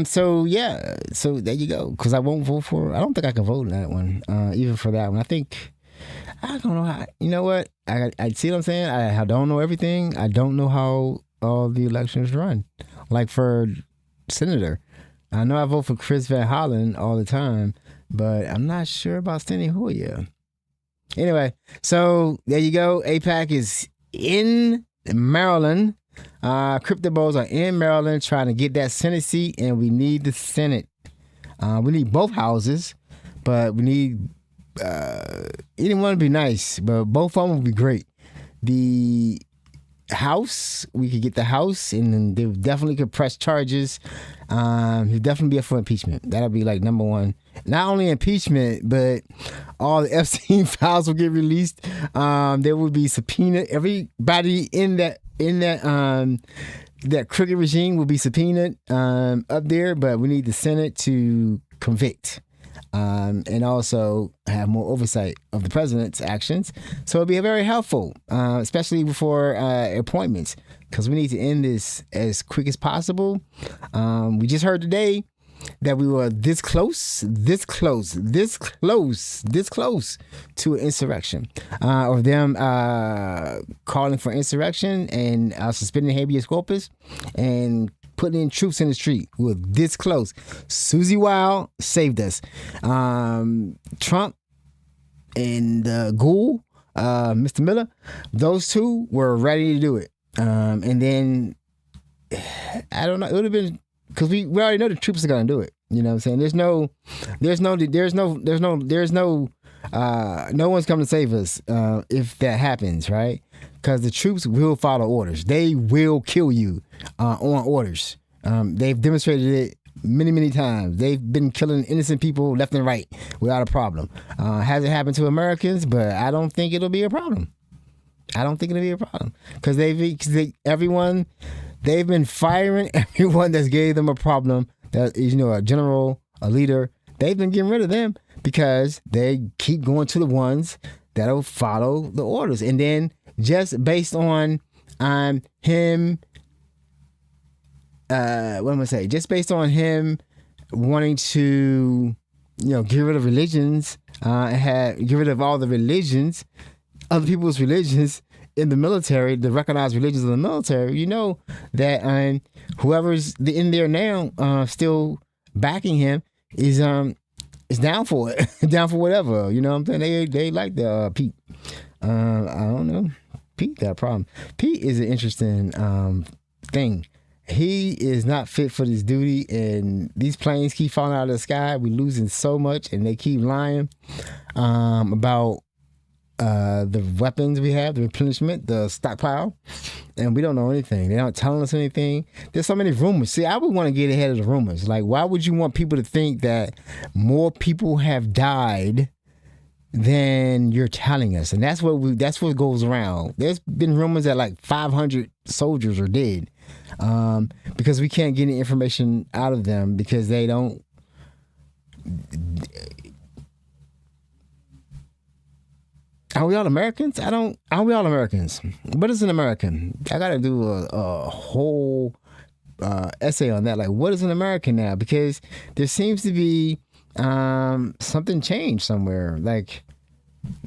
So there you go. Because I won't vote for. I don't think I can vote in that one, even for that one. I don't know how. You know what? I see what I'm saying. I don't know everything. I don't know how all the elections run. Like for senator, I know I vote for Chris Van Hollen all the time, but I'm not sure about Steny Hoyer. Anyway, so there you go. AIPAC is in Maryland. Crypto bros are in Maryland trying to get that Senate seat, and we need the Senate. We need both houses, but we need either one would be nice, but both of them would be great. The House, we could get the House, and then they definitely could press charges. He'd definitely be up for impeachment. That'll be like number one. Not only impeachment, but all the Epstein files will get released. There will be subpoena. Everybody in that crooked regime will be subpoenaed up there. But we need the Senate to convict. And also have more oversight of the president's actions. So it'll be very helpful, especially before appointments, because we need to end this as quick as possible. We just heard today that we were this close to an insurrection, or them calling for insurrection and suspending habeas corpus and putting in troops in the street. We were this close. Susie Wild saved us. Trump and the ghoul, Mr. Miller, those two were ready to do it. And then I don't know. It would have been because we already know the troops are gonna do it. You know what I'm saying? No one's coming to save us if that happens, right? Because the troops will follow orders. They will kill you on orders. They've demonstrated it many times. They've been killing innocent people left and right without a problem. Hasn't happened to Americans, but I don't think it'll be a problem. Because they've been firing everyone that's gave them a problem. That is, a general, a leader. They've been getting rid of them because they keep going to the ones that'll follow the orders. And then just based on him, just based on him wanting to, get rid of religions, get rid of all the religions, other people's religions in the military, the recognized religions of the military, that whoever's in there now still backing him is down for it, down for whatever. You know what I'm saying? They like the Pete. I don't know. Pete got a problem. Pete is an interesting thing. He is not fit for this duty, and these planes keep falling out of the sky. We're losing so much, and they keep lying about the weapons we have, the replenishment, the stockpile, and we don't know anything. They're not telling us anything. There's so many rumors. See, I would want to get ahead of the rumors. Like, why would you want people to think that more people have died than you're telling us? And that's what goes around. There's been rumors that like 500 soldiers are dead because we can't get any information out of them because they don't. Are we all Americans? Are we all Americans? What is an American? I got to do a whole essay on that. Like, what is an American now? Because there seems to be something changed somewhere. Like,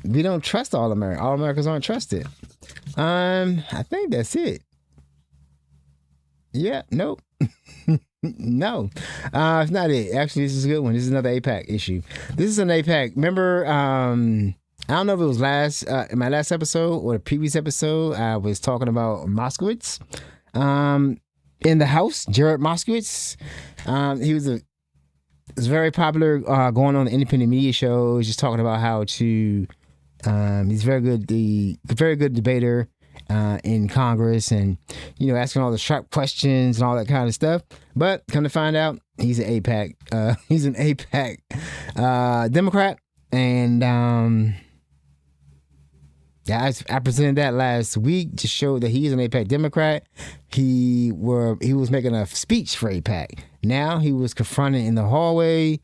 we don't trust all Americans. All Americans aren't trusted. I think that's it. Yeah, nope. No, it's not it. Actually, this is a good one. This is another AIPAC issue. This is an AIPAC. Remember, I don't know if it was in my last episode or the previous episode, I was talking about Moskowitz in the House, Jared Moskowitz. He was very popular going on the independent media shows, just talking about how to, he's very good debater in Congress and, asking all the sharp questions and all that kind of stuff. But come to find out, he's an AIPAC. He's an AIPAC Democrat. And I presented that last week to show that he's an AIPAC Democrat. He was making a speech for AIPAC. Now he was confronted in the hallway,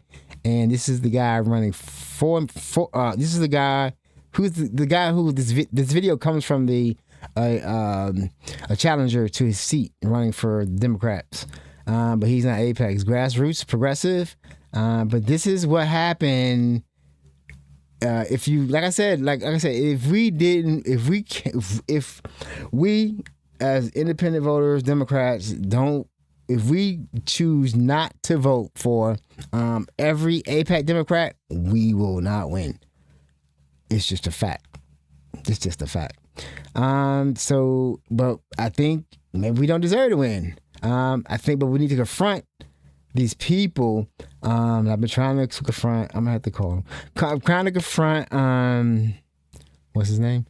and this is the guy running for this is the guy who's the guy who this video comes from a challenger to his seat running for Democrats. But he's not AIPAC. He's grassroots, progressive. But this is what happened. If we as independent voters, Democrats, if we choose not to vote for every AIPAC Democrat, we will not win. It's just a fact. But I think maybe we don't deserve to win. But we need to confront these people. I've been trying to confront. I'm gonna have to call him. I'm trying to confront. What's his name?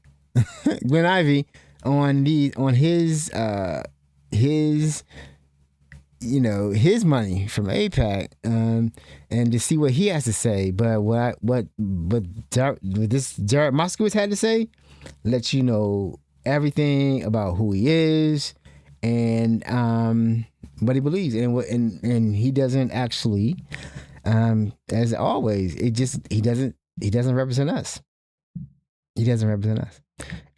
Glenn Ivey on his money from AIPAC, and to see what he has to say. But what this Jared Moskowitz had to say, lets you know everything about who he is and what he believes, and he doesn't actually, as always, he doesn't represent us. He doesn't represent us.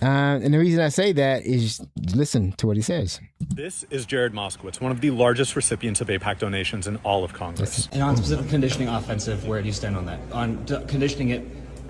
And the reason I say that is listen to what he says. This is Jared Moskowitz, one of the largest recipients of AIPAC donations in all of Congress. And on specific conditioning offensive, where do you stand on that? On conditioning it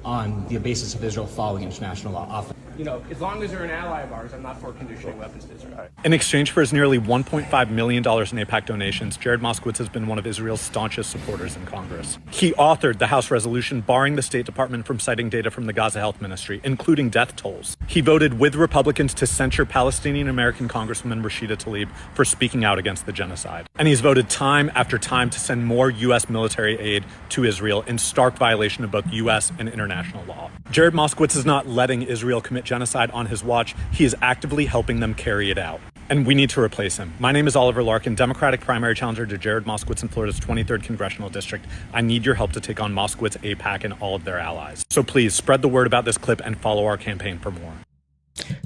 on the basis of Israel following international law. You know, as long as they're an ally of ours, I'm not for conditioning weapons to Israel. In exchange for his nearly $1.5 million in AIPAC donations, Jared Moskowitz has been one of Israel's staunchest supporters in Congress. He authored the House resolution barring the State Department from citing data from the Gaza Health Ministry, including death tolls. He voted with Republicans to censure Palestinian American Congresswoman Rashida Tlaib for speaking out against the genocide. And he's voted time after time to send more U.S. military aid to Israel in stark violation of both U.S. and international law. Jared Moskowitz is not letting Israel commit genocide on his watch. He is actively helping them carry it out. And we need to replace him. My name is Oliver Larkin, Democratic primary challenger to Jared Moskowitz in Florida's 23rd Congressional District. I need your help to take on Moskowitz, AIPAC, and all of their allies. So please spread the word about this clip and follow our campaign for more.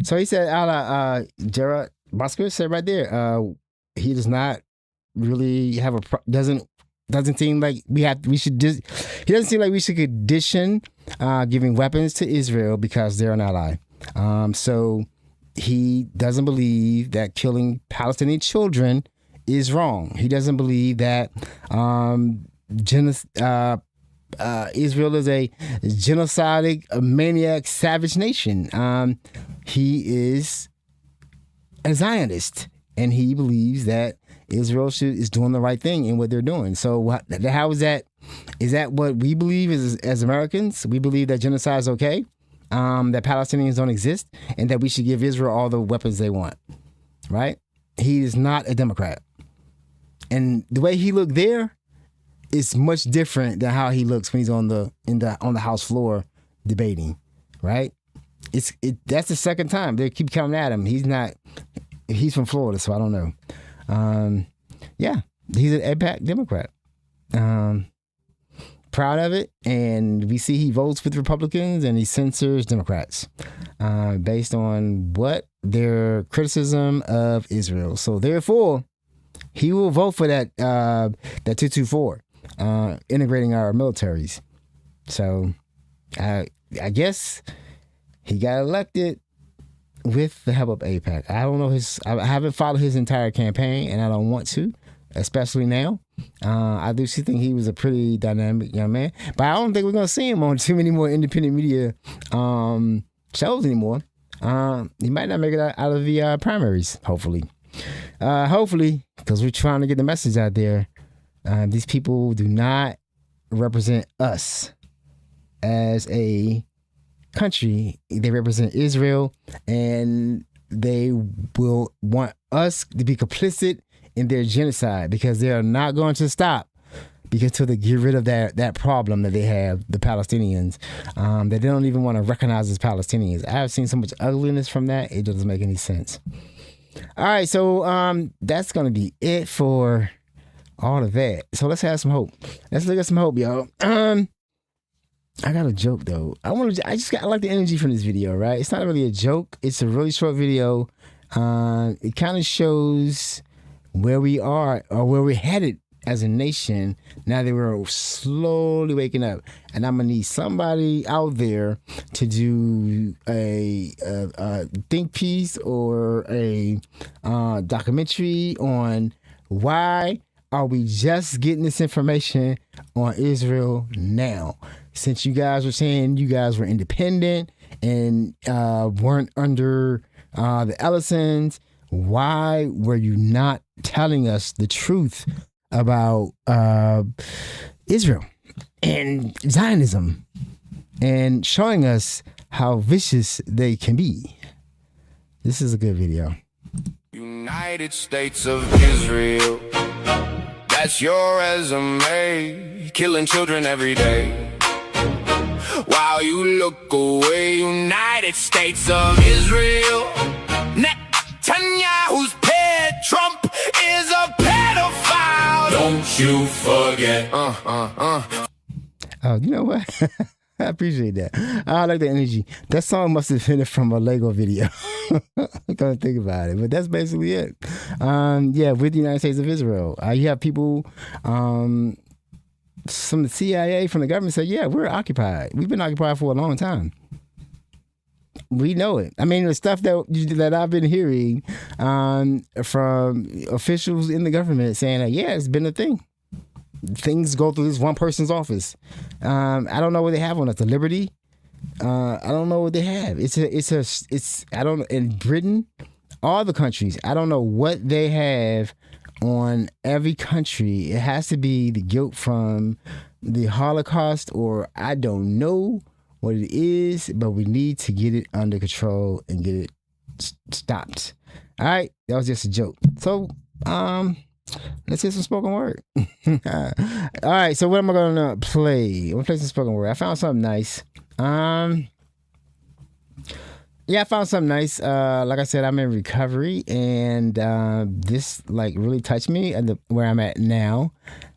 So he said, Jared Moskowitz said right there, he does not really have doesn't seem like we should he doesn't seem like we should condition giving weapons to Israel because they're an ally. So he doesn't believe that killing Palestinian children is wrong. He doesn't believe that Israel is a genocidal, maniac, savage nation. He is a Zionist, and he believes that Israel is doing the right thing in what they're doing. So how is that? Is that what we believe as Americans? We believe that genocide is okay, that Palestinians don't exist, and that we should give Israel all the weapons they want, right? He is not a Democrat. And the way he looked there is much different than how he looks when he's on the House floor debating, right? That's the second time they keep coming at him. He's from Florida, so I don't know. Yeah, he's an AIPAC Democrat. Proud of it, and we see he votes with Republicans and he censors Democrats based on what their criticism of Israel. So therefore, he will vote for that 224, integrating our militaries. So I guess he got elected with the help of AIPAC. I don't know I haven't followed his entire campaign, and I don't want to, especially now. I do think he was a pretty dynamic young man, but I don't think we're going to see him on too many more independent media shows anymore. He might not make it out of the primaries, hopefully. Because we're trying to get the message out there. These people do not represent us as a country. They represent Israel, and they will want us to be complicit in their genocide because they are not going to stop until they get rid of that problem that they have, the Palestinians, that they don't even want to recognize as Palestinians. I have seen so much ugliness from that, it doesn't make any sense. All right, so that's going to be it for all of that. So let's have some hope. Let's look at some hope, y'all. I got a joke though. I like the energy from this video, right? It's not really a joke. It's a really short video. It kind of shows where we are or where we're headed as a nation now that we're slowly waking up. And I'm gonna need somebody out there to do a think piece or a documentary on why are we just getting this information on Israel now? Since you guys were saying you guys were independent and weren't under the Ellisons, why were you not telling us the truth about Israel and Zionism and showing us how vicious they can be? This is a good video. United States of Israel, that's your resume, killing children every day. While you look away, United States of Israel, Netanyahu's pet, Trump is a pedophile. Don't you forget. Oh, you know what? I appreciate that. I like the energy. That song must have been from a Lego video. I'm gonna think about it, but that's basically it. Yeah, with the United States of Israel, you have people. From the CIA, from the government, say, yeah, we're occupied. We've been occupied for a long time. We know it. I mean, the stuff that I've been hearing from officials in the government saying that, yeah, it's been a thing. Things go through this one person's office. I don't know what they have on us. The Liberty. I don't know what they have. I don't know. In Britain, all the countries, I don't know what they have on every country. It has to be the guilt from the Holocaust, or I don't know what it is, but we need to get it under control and get it stopped. All right, that was just a joke. So, let's hear some spoken word. All right, so what am I gonna play? I'm gonna play some spoken word. I found something nice. Yeah, I found something nice. Like I said, I'm in recovery, and this like really touched me at where I'm at now.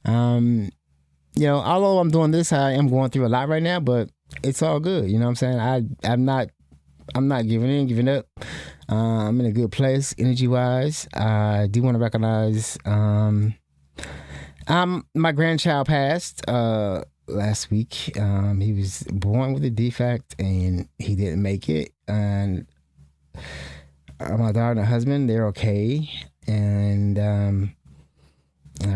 Although I'm doing this, I am going through a lot right now, but it's all good. You know what I'm saying? I'm not giving up. I'm in a good place, energy-wise. I do want to recognize my grandchild passed last week. He was born with a defect, and he didn't make it. And my daughter and her husband, they're okay. And I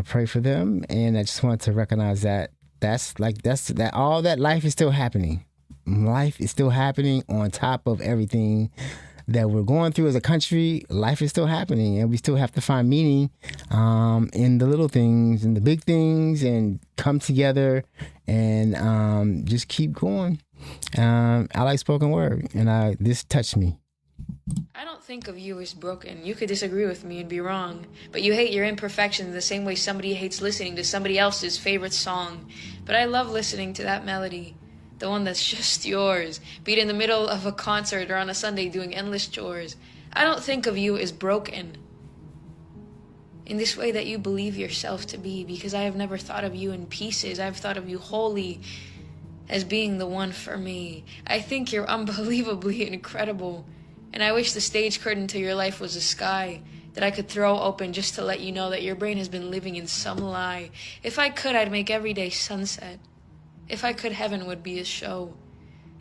pray for them. And I just want to recognize that all that life is still happening. Life is still happening on top of everything that we're going through as a country. Life is still happening, and we still have to find meaning in the little things and the big things, and come together and just keep going. I like spoken word, and this touched me. I don't think of you as broken. You could disagree with me and be wrong, but you hate your imperfections the same way somebody hates listening to somebody else's favorite song. But I love listening to that melody, the one that's just yours, be it in the middle of a concert or on a Sunday doing endless chores. I don't think of you as broken in this way that you believe yourself to be, because I have never thought of you in pieces. I've thought of you wholly, as being the one for me. I think you're unbelievably incredible, and I wish the stage curtain to your life was a sky that I could throw open just to let you know that your brain has been living in some lie. If I could, I'd make every day sunset. If I could, heaven would be a show.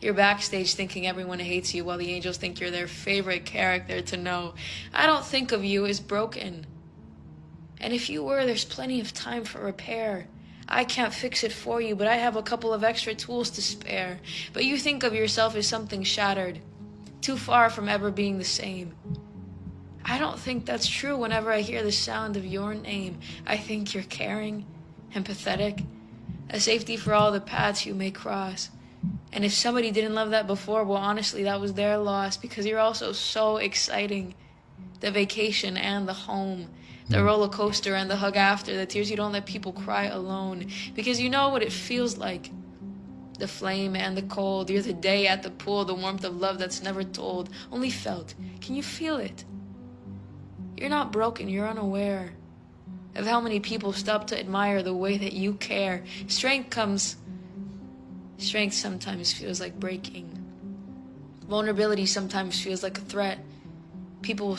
You're backstage thinking everyone hates you while the angels think you're their favorite character to know. I don't think of you as broken. And if you were, there's plenty of time for repair. I can't fix it for you, but I have a couple of extra tools to spare. But you think of yourself as something shattered, too far from ever being the same. I don't think that's true. Whenever I hear the sound of your name, I think you're caring, empathetic, a safety for all the paths you may cross. And if somebody didn't love that before, well, honestly, that was their loss, because you're also so exciting. The vacation and the home, the roller coaster and the hug after, the tears you don't let people cry alone, because you know what it feels like. The flame and the cold, you're the day at the pool, the warmth of love that's never told, only felt. Can you feel it? You're not broken, you're unaware of how many people stop to admire the way that you care. Strength sometimes feels like breaking. Vulnerability sometimes feels like a threat. People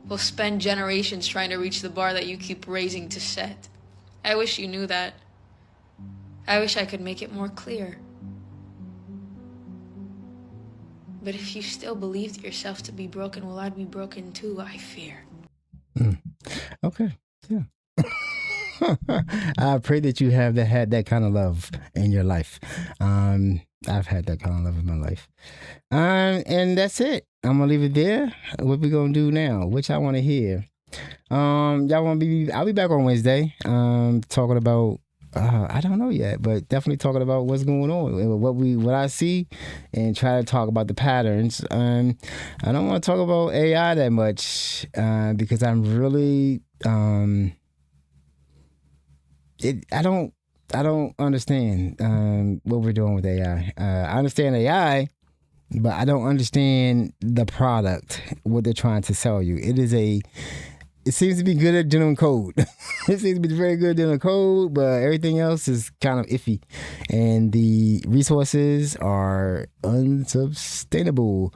will spend generations trying to reach the bar that you keep raising to set. I wish you knew that. I wish I could make it more clear. But if you still believed yourself to be broken, well, I'd be broken too, I fear. Okay, yeah. I pray that you have had that kind of love in your life. I've had that kind of love in my life. And that's it. I'm gonna leave it there. What we gonna do now? Which I want to hear. Y'all want to be? I'll be back on Wednesday. Talking about. I don't know yet, but definitely talking about what's going on, what I see, and try to talk about the patterns. I don't want to talk about AI that much because I'm really I don't understand what we're doing with AI. I understand AI, but I don't understand the product, what they're trying to sell you. It seems to be good at doing code. It seems to be very good at doing code, but everything else is kind of iffy. And the resources are unsustainable.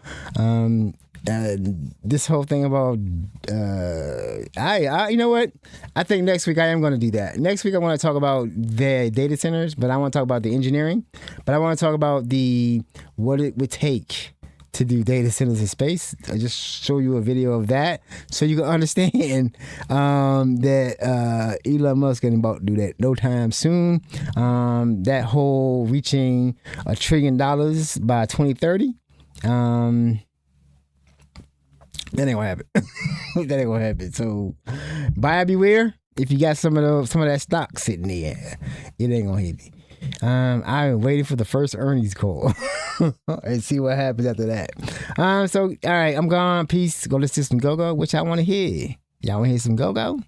This whole thing about, you know what? I think next week I am going to do that. Next week I want to talk about the data centers, but I want to talk about the engineering. But I want to talk about what it would take to do data centers in space. I just show you a video of that so you can understand that Elon Musk ain't about to do that no time soon. That whole reaching $1 trillion by 2030. That ain't gonna happen. That ain't gonna happen. So buyer beware. If you got some of that stock sitting there, it ain't gonna hit me. I'm waiting for the first earnings call and see what happens after that. So all right, I'm gone. Peace. Go listen to some go-go, which I want to hear. Y'all want to hear some go-go?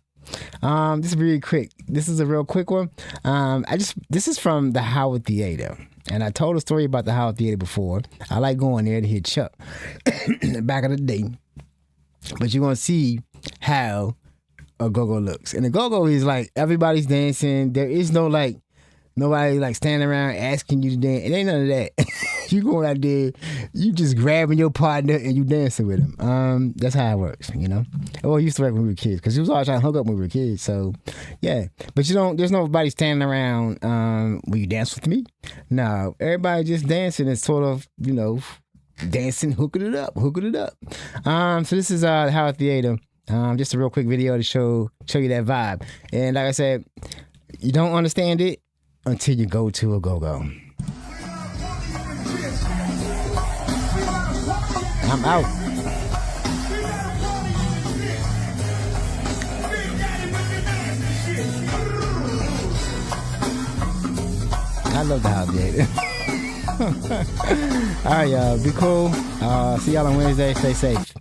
This is really quick. This is a real quick one. This is from the Howard Theater. And I told a story about the Howard Theater before. I like going there to hear Chuck back in the day. But you're going to see how a go-go looks. And a go-go is like everybody's dancing. There is no like nobody like standing around asking you to dance. It ain't none of that. You going out there, you just grabbing your partner and you dancing with him. That's how it works, you know. Well, it used to work when we were kids because he was always trying to hook up when we were kids. So yeah, but there's nobody standing around. Will you dance with me? No, everybody just dancing and sort of, you know, dancing, hooking it up. So this is the Howard Theater. Just a real quick video to show you that vibe. And like I said, you don't understand it until you go to a go-go. I'm out. I love the Howard Theater. All right, y'all. Be cool. See y'all on Wednesday. Stay safe.